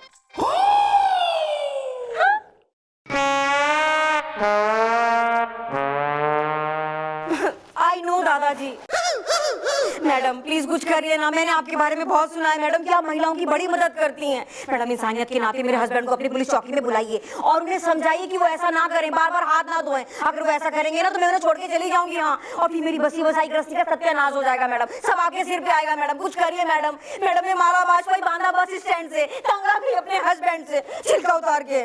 I know दादाजी। मैडम प्लीज कुछ करिए ना, मैंने आपके बारे में बहुत सुना है मैडम कि आप महिलाओं की बड़ी मदद करती हैं। मैडम इंसानियत के नाते मेरे हस्बैंड को अपनी पुलिस चौकी में बुलाइए और उन्हें समझाइए कि वो ऐसा ना करें, बार बार हाथ ना धोएं। अगर वो ऐसा करेंगे ना तो मैं उन्हें छोड़ के चली जाऊंगी। हाँ, और फिर मेरी बसी बसाई गृहस्थी का सत्यानाश हो जाएगा मैडम, सब आपके सिर पे आएगा मैडम। कुछ करिए मैडम। मैडम ने माला बाजपेयी बांधा बस स्टैंड से, तंगा भी अपने हस्बैंड से छिलका उतार के।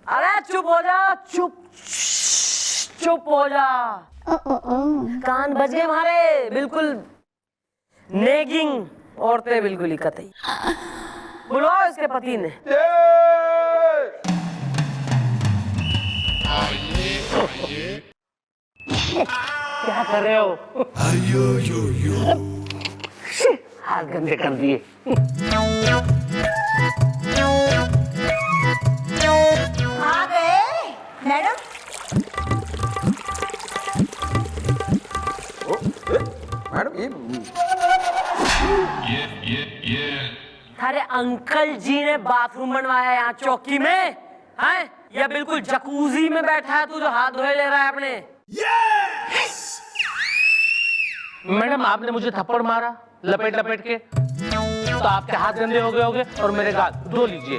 अरे चुप हो जा, चुप हो जा। कान बज गए हमारे, बिल्कुल नेगिंग औरतें, बिल्कुल ही कतई। बुलवाओ इसके पति ने। क्या कर रहे हो? हाथ गंदे कर दिए। आ गए मैडम। मैडम अरे अंकल जी ने बाथरूम बनवाया यहाँ चौकी में, हैं? या बिल्कुल जकूजी में बैठा है तू जो हाथ धोए ले रहा है अपने। मैडम आपने मुझे थप्पड़ मारा लपेट लपेट के, तो आपके हाथ गंदे हो गए होंगे और मेरे गाल धो लीजिए।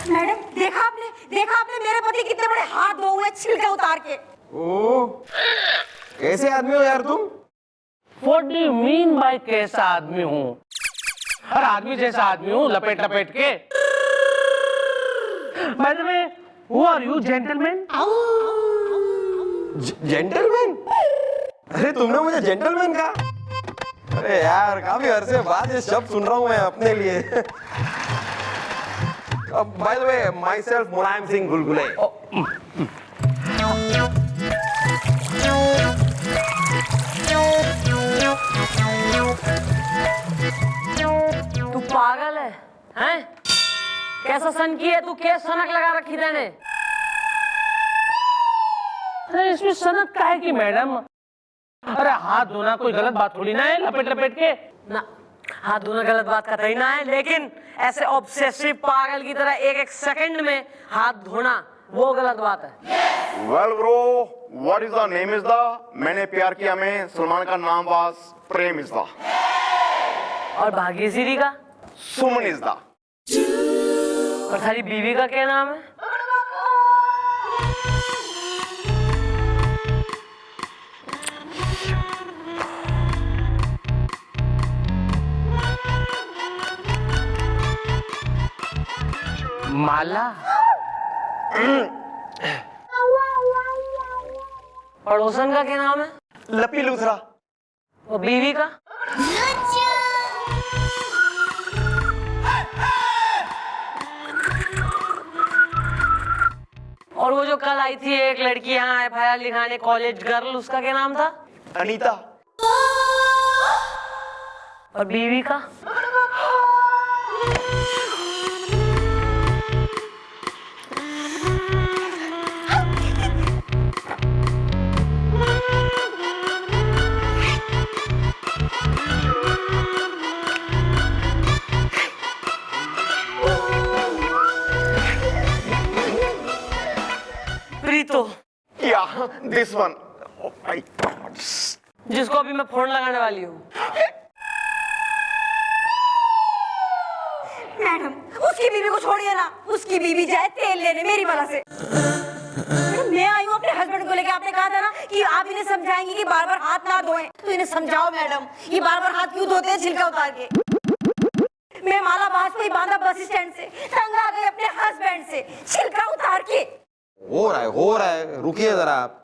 मैडम देखा आपने मेरे पति कितने बड़े हाथ धो हुए छिलका उतार के। ओ, कैसे आदमी हो यार तुम? What do you mean by कैसा आदमी हूँ? हर आदमी जैसा आदमी हूँ, लपेट लपेट के। By the way, who are you, gentleman? Gentleman? अरे तुमने मुझे जेंटलमैन कहा? अरे यार काफी अरसे बाद ये शब्द सुन रहा हूँ मैं अपने लिए। By the way, myself Mulayam Singh गुलगुले। तू पागल है, हैं? कैसा सन की है तू? केस सनक लगा रखी तेने। अरे इसमें सनक का है कि मैडम? अरे हाथ धोना कोई गलत बात थोड़ी ना है, लपेट लपेट के ना। हाथ धोना गलत बात का ही ना है, लेकिन ऐसे ऑब्सेसिव पागल की तरह एक एक सेकंड में हाथ धोना वो गलत बात है। Well bro, what is the name is the मैंने प्यार किया में सलमान का नाम वास प्रेम is the और भाग्यश्री का सुमन is the और सारी बीवी का क्या नाम है? माला। पड़ोसन का क्या नाम है? लपी लूथरा। और बीवी का? और वो जो कल आई थी एक लड़की यहाँ FIR लिखाने, कॉलेज गर्ल, उसका क्या नाम था? अनीता। और बीवी का? प्रीतो। या this one. Oh my God. जिसको अभी मैं फोन लगाने वाली हूँ। मैडम उसकी बीवी को छोड़िए ना, उसकी बीवी जाए तेल लेने मेरी वजह से। मैं आई हूँ अपने हस्बैंड को लेके। आपने कहा था ना कि आप इन्हें समझाएंगे कि बार बार हाथ ना धोएं, तो इन्हें समझाओ मैडम, ये बार बार हाथ क्यों धोते हैं छिलका उतार के। मैं माला बाजपेयी बांधा बस स्टैंड से, तंग आ गई अपने हस्बैंड से छिलका उतार के। हो रहा है, रुकिए जरा आप।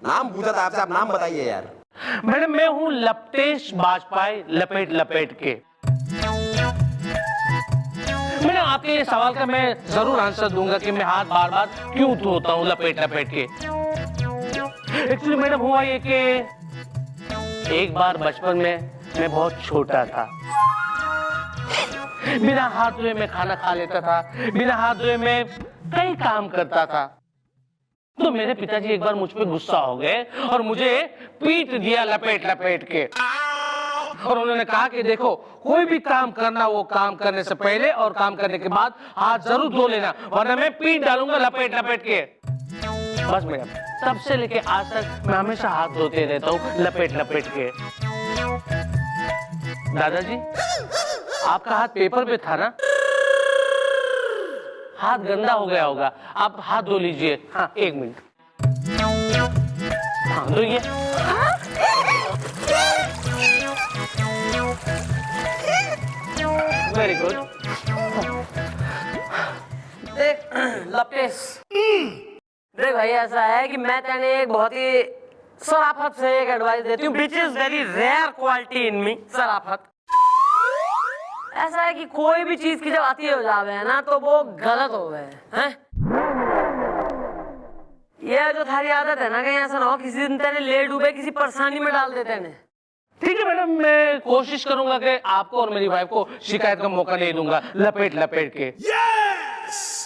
नाम पूछा था आपसे, आप नाम बताइए यार। मैडम मैं हूँ लपटेश बाजपाई लपेट लपेट के। मैंने आपके ये सवाल का मैं जरूर आंसर दूंगा कि मैं हाथ बार बार क्यों धोता हूँ लपेट लपेट के। एक्चुअली मैडम हुआ ये कि एक बार बचपन में मैं बहुत छोटा था, बिना हाथ धोए मैं खाना खा लेता था, बिना हाथ धोए मैं कई काम करता था। तो मेरे पिताजी एक बार मुझ पे गुस्सा हो गए और मुझे पीट दिया लपेट लपेट के। और उन्होंने कहा कि देखो कोई भी काम करना, वो काम करने से पहले और काम करने के बाद हाथ जरूर धो लेना, वरना मैं पीट डालूंगा लपेट लपेट के। बस मैडम तब से लेके आज तक मैं हमेशा हाथ धोते रहता हूँ लपेट लपेट के। दादाजी आपका हाथ पेपर पे था ना, हाथ गंदा हो गया होगा, आप हाथ धो लीजिए। हाँ 1 मिनट, हाँ धोइए। Very good. देख लपेश, देख भाई ऐसा है कि मैं तेने एक बहुत ही शराफत से एक एडवाइस देती हूँ, which is very rare quality in me, शराफत। ऐसा है कि कोई भी चीज की जब आती हो जावे है ना तो वो गलत हो गए हैं। ये जो थारी आदत है ना, कहीं ऐसा ना हो किसी दिन तेने ले डूबे किसी परेशानी में डाल देते हैं। ठीक है मैडम, मैं कोशिश करूंगा कि आपको और मेरी वाइफ को शिकायत का मौका नहीं दूंगा लपेट लपेट के।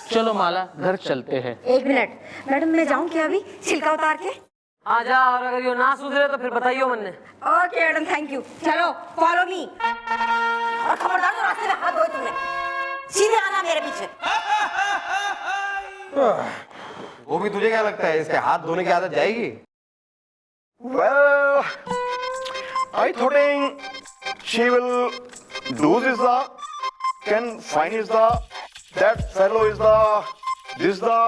चलो माला घर चलते हैं। 1 मिनट मैडम, मैं जाऊं क्या अभी छिलका उतार के? आ जा, और अगर ये ना सुधरे तो फिर बताइयो मन्ने। Okay madam, thank you. चलो फॉलो मी। और खबरदार जो रास्ते में हाथ धोए तुमने, सीधे आना मेरे पीछे। वो भी तुझे क्या लगता है इसके हाथ धोने की आदत जाएगी? Well, I think she will do this the, can find is the, that fellow is the, this the,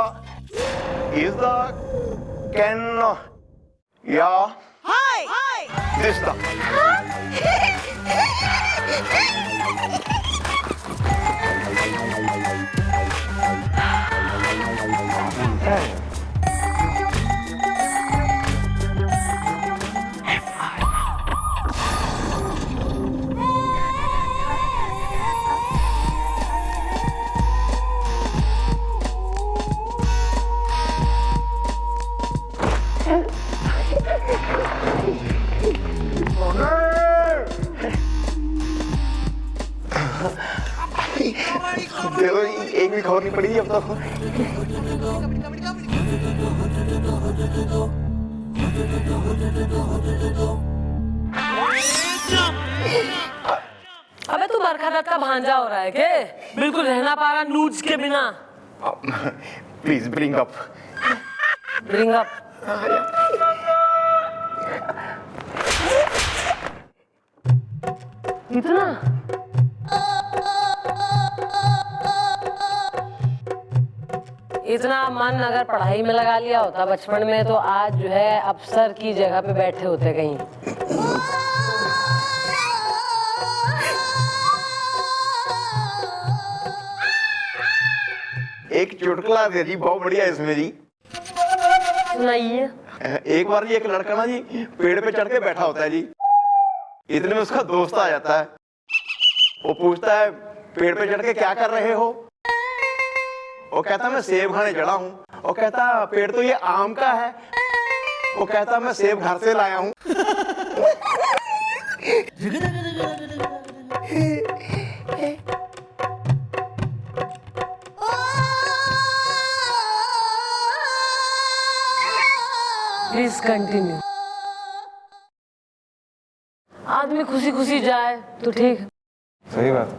is the, can, yeah. Hi. This the. देखो एक भी खबर नहीं पड़ी अब तक। अबे तू बरखा दत्त का भांजा हो रहा है के? बिल्कुल रहना पा रहा नूड्स के बिना। Please bring up. Bring up. इतना इतना मन अगर पढ़ाई में लगा लिया होता बचपन में तो आज जो है अफसर की जगह पे बैठे होते कहीं। एक चुटकुला दे जी, बहुत बढ़िया इसमें जी। सुनाइए। एक बार जी एक लड़का ना जी पेड़ पे चढ़ के बैठा होता है जी, इतने में उसका दोस्त आ जाता है। वो पूछता है पेड़ पे चढ़ के क्या कर रहे हो? वो कहता मैं सेब खाने चढ़ा हूँ। वो कहता पेड़ तो ये आम का है। वो कहता मैं सेब घर से लाया हूँ। Please continue. आदमी खुशी खुशी जाए तो ठीक। सही बात।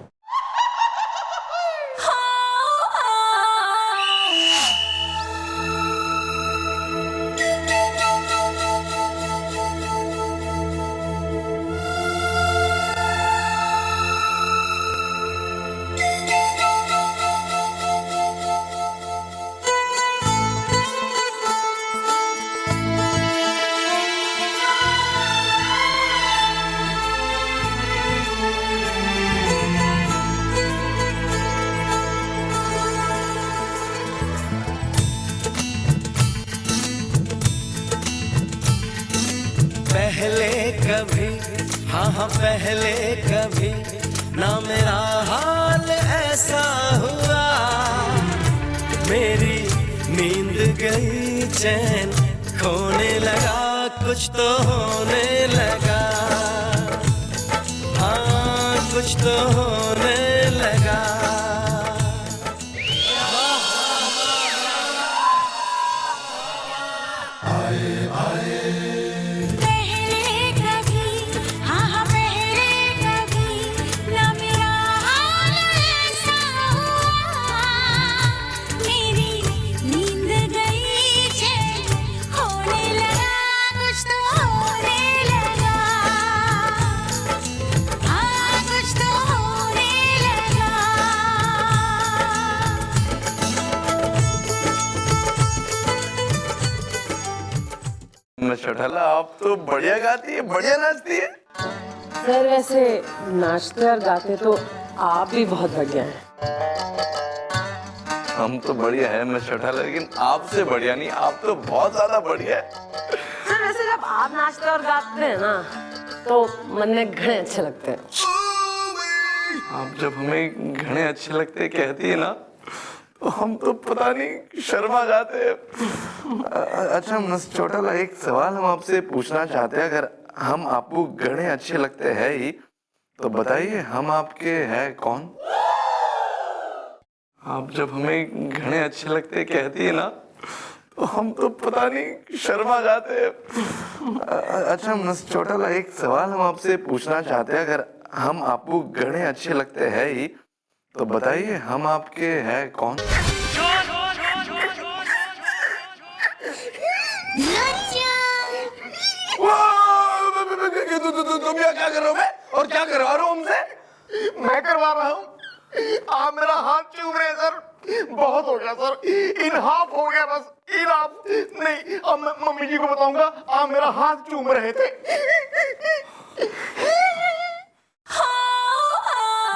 कभी, हाँ हाँ पहले कभी ना मेरा हाल ऐसा हुआ। मेरी नींद गई, चैन खोने लगा, कुछ तो होने लगा, हाँ कुछ तो होने लगा। छोटाला आप तो बढ़िया गाती है, बढ़िया नाचती है। सर वैसे नाचते और गाते तो आप भी बहुत बढ़िया हैं। हम तो बढ़िया है मैं छोटाला, लेकिन आपसे बढ़िया नहीं, आप तो बहुत ज्यादा बढ़िया है। सर वैसे जब आप नाचते और गाते हैं ना तो मन में घने अच्छे लगते हैं। आप जब हमें घने अच्छे लगते कहती है ना तो हम तो पता नहीं शर्मा जाते हैं। अच्छा मिस छोटाला, एक सवाल हम आपसे पूछना चाहते हैं। अगर हम आपको घने अच्छे लगते हैं ही तो बताइए हम आपके हैं कौन? आप जब हमें घने अच्छे लगते कहती है ना तो हम तो पता नहीं शर्मा जाते हैं। अच्छा मिस छोटाला, एक सवाल हम आपसे पूछना चाहते हैं। अगर हम आपको घने अच्छे लगते हैं ही तो बताइए हम आपके हैं कौन? तुम क्या कर रहे हो? मैं और क्या करवा रहा हूँ हमसे? मैं करवा रहा हूँ। आप मेरा हाथ चूम रहे हैं सर। बहुत हो गया सर, इन हाफ हो गया बस, इन हाफ नहीं। अब मैं मम्मी जी को बताऊंगा आप मेरा हाथ चूम रहे थे।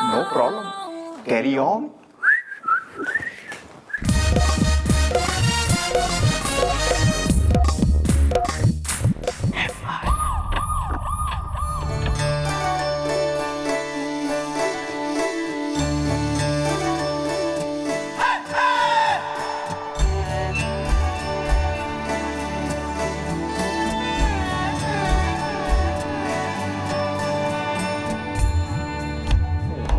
No problem, carry on.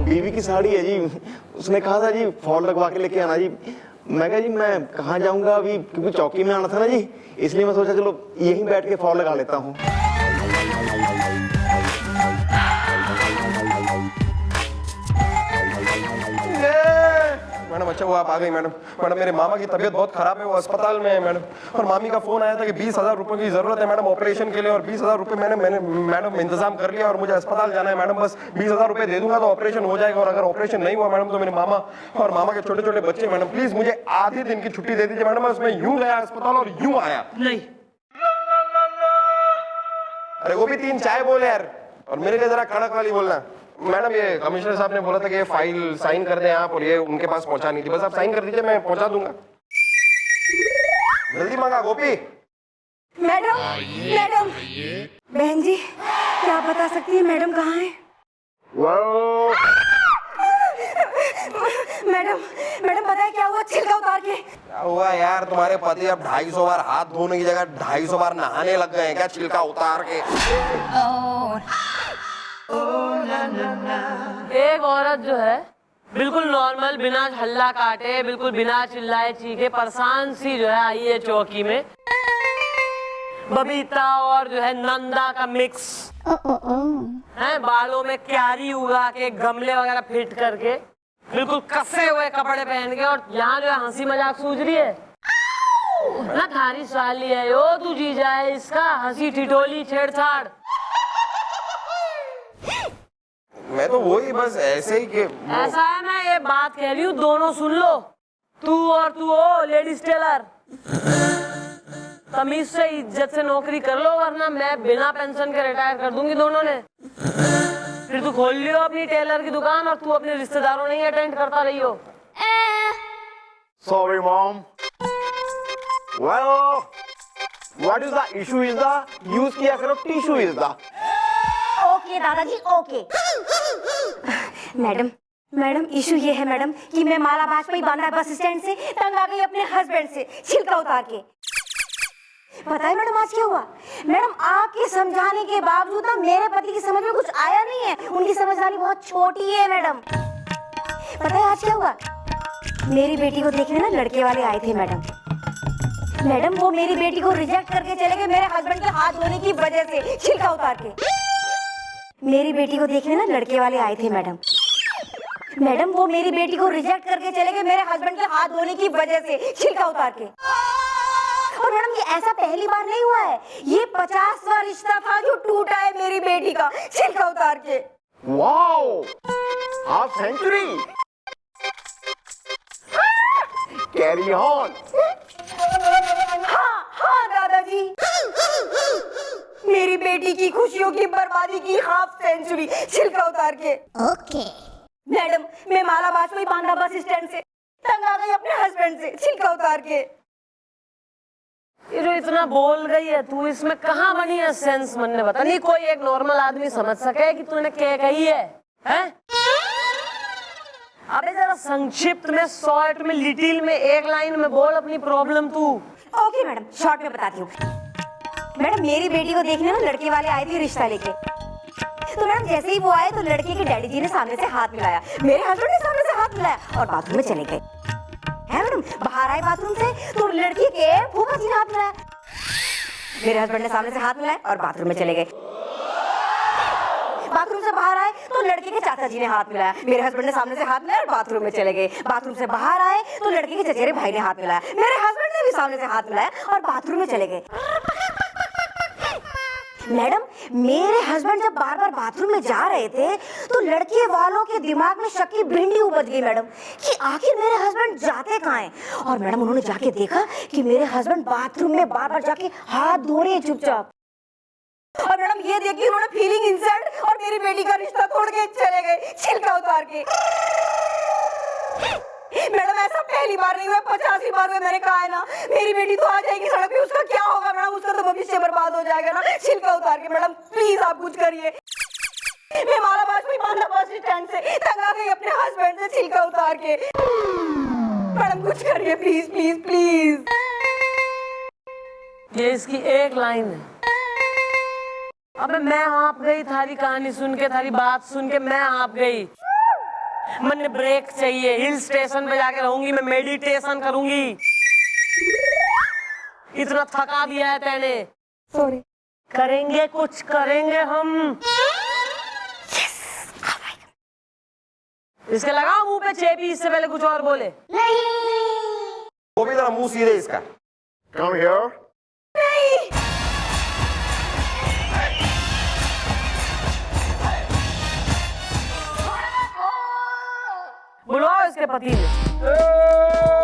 बीवी की साड़ी है जी, उसने कहा था जी फॉल लगवा के लेके आना जी। मैं कहा जी मैं कहाँ जाऊंगा अभी, क्योंकि चौकी में आना था ना जी, इसलिए मैं सोचा चलो यहीं बैठ के फॉल लगा लेता हूँ। मैडम अच्छा वो आप आ गई मैडम। मैडम मेरे मामा की तबीयत बहुत खराब है, वो अस्पताल में है मैडम। और मामी का फोन आया था कि 20,000 रुपए की जरूरत है मैडम ऑपरेशन के लिए, और 20,000 रुपए मैंने मैडम इंतजाम कर लिया और मुझे अस्पताल जाना है मैडम। बस 20,000 रुपए दे दूंगा तो ऑपरेशन हो जाएगा, और अगर ऑपरेशन नहीं हुआ मैडम तो मेरे मामा और मामा के छोटे छोटे बच्चे मैडम, प्लीज मुझे आधे दिन की छुट्टी दे दीजिए मैडम। बस मैं यूं गया अस्पताल और यूं आया। नहीं अरे वो भी 3 चाय बोले यार, और मेरे लिए जरा कड़क वाली बोलना। मैडम ये कमिश्नर साहब ने बोला था कि ये फाइल साइन कर दें आप, और ये उनके पास पहुंचानी थी। बस आप साइन कर दीजिए, मैं पहुंचा दूंगा। जल्दी मांगा गोपी। मैडम मैडम बहन जी क्या बता सकती है मैडम कहाँ है? मैडम मैडम बताए क्या हुआ? छिलका उतार के क्या हुआ यार, तुम्हारे पति अब 250 बार हाथ धोने की जगह 250 बार नहाने लग गए हैं क्या छिलका उतार के? एक औरत जो है बिल्कुल नॉर्मल, बिना हल्ला काटे, बिल्कुल बिना चिल्लाए चीखे, परेशान सी जो है आई है चौकी में। बबीता और जो है नंदा का मिक्स है, बालों में क्यारी उगा के, गमले वगैरह फिट करके, बिल्कुल कसे हुए कपड़े पहन के, और यहाँ जो है हंसी मजाक सूझ रही है ना। थारी साली है यो तू जीजा है इसका, हंसी ठिठोली छेड़छाड़। मैं तो वही बस ऐसे ही के ऐसा है, मैं ये बात कह रही हूँ, दोनों सुन लो, तू और तू हो लेडीज टेलर। तमीज से इज्जत से नौकरी कर लो, वरना मैं बिना पेंशन के रिटायर कर दूंगी दोनों ने। फिर तू खोल लियो अपनी टेलर की दुकान और तू अपने रिश्तेदारों नहीं अटेंड करता रहियो। Sorry mom. Well, what is the issue is the use किया करो टिश्यू is the ओके दादाजी ओके। मैडम मैडम इशू ये है मैडम कि मैं माला बाजपेयी बांद्रा बस स्टैंड से तंग आ गई अपने हस्बैंड से छिलका उतार के। पता है मैडम आज क्या हुआ? मैडम आपके समझाने के बावजूद ना मेरे पति की समझ में कुछ आया नहीं है, उनकी समझदारी बहुत छोटी है मैडम। पता है आज क्या हुआ? मेरी बेटी को देखने ना लड़के वाले आए थे मैडम। मैडम वो मेरी बेटी को रिजेक्ट करके चले गए मेरे हस्बैंड के हाथ धोने की वजह से छिलका उतार के। मेरी बेटी को देखने ना लड़के वाले आए थे मैडम। मैडम वो मेरी बेटी को रिजेक्ट करके चले गए मेरे हस्बैंड के हाथ धोने की वजह से छिलका उतार के। और मैडम ये ऐसा पहली बार नहीं हुआ है, ये 50वां रिश्ता था जो टूटा है मेरी बेटी का छिलका उतार के। Wow, half century. Carry on. हाँ दादाजी, मेरी बेटी की खुशियों की बर्बादी की हाफ सेंचुरी छिलका उतार के। ओके मैडम, मैं माला बाजपेयी बांद्रा बस स्टैंड से तंग आ गई अपने हस्बैंड से छिलका उतार के। ये जो इतना बोल गई है तू, इसमें कहाँ बनी है सेंस? मन ने बता नहीं कोई एक नॉर्मल आदमी समझ सके कि तूने क्या कही है, हैं? अबे जरा संक्षिप्त में, शॉर्ट में, लिटिल में, एक लाइन में बोल अपनी प्रॉब्लम तू। ओके मैडम, शॉर्ट में बताती हूँ। मैडम मेरी बेटी को देखने ना लड़के वाले आए थे रिश्ता लेके। तो मैडम जैसे ही वो आए तो लड़के के डैडी जी ने सामने से हाथ मिलाया, मेरे हस्बैंड ने सामने से हाथ मिलाया और बाथरूम में चले गए। है मैडम, बाहर आए बाथरूम से तो लड़की के फूफा जी ने हाथ मिलाया, मेरे हस्बैंड ने सामने से हाथ मिलाया और बाथरूम में चले गए। बाथरूम से बाहर आए तो लड़के के चाचा जी ने हाथ मिलाया, मेरे हस्बैंड ने सामने से हाथ मिलाया और बाथरूम में चले गए। बाथरूम से बाहर आए तो लड़के के चचेरे भाई ने हाथ मिलाया, मेरे हस्बैंड ने भी सामने से हाथ मिलाया और बाथरूम में चले गए। मैडम मेरे हस्बैंड जब बार बार बाथरूम में जा रहे थे तो लड़के वालों के दिमाग में शक की भिंडी उपज गई मैडम कि आखिर मेरे हस्बैंड जाते कहाँ हैं। और मैडम उन्होंने जाके देखा कि मेरे हस्बैंड बाथरूम में बार बार जाके हाथ धो रहे हैं चुपचाप। और मैडम ये देख के उन्होंने फीलिंग इंसल्ट और मेरी बेटी का रिश्ता तोड़ के चले गए छिलका उतार के। मैडम ऐसा पहली बार नहीं हुआ, 50वीं बार हुआ। मैंने कहा है ना मेरी बेटी तो आ जाएगी सड़क पे, उसका क्या होगा मैडम? उसका तो भविष्य बर्बाद हो जाएगा ना छिलका उतार के। मैडम प्लीज आप कुछ करिए। मैं माला बाजपेयी बांद्रा बस स्टैंड से तंग आ गई अपने हस्बैंड से छिलका उतार के। मैडम कुछ करिए प्लीज प्लीज प्लीज। ये इसकी एक लाइन है। अबे मैं आप गई, थारी कहानी सुन के, थारी बात सुन के मैं आप गई। मैंने ब्रेक चाहिए, हिल स्टेशन पे जाके रहूंगी, मैं मेडिटेशन करूंगी। इतना थका दिया है तेने। सॉरी। करेंगे कुछ करेंगे हम। इसके लगा मुंह पे चेपी, इससे पहले कुछ और बोले। वो भी जरा मुंह सीधे इसका। Come here. बुलवाओ इसके पति ने।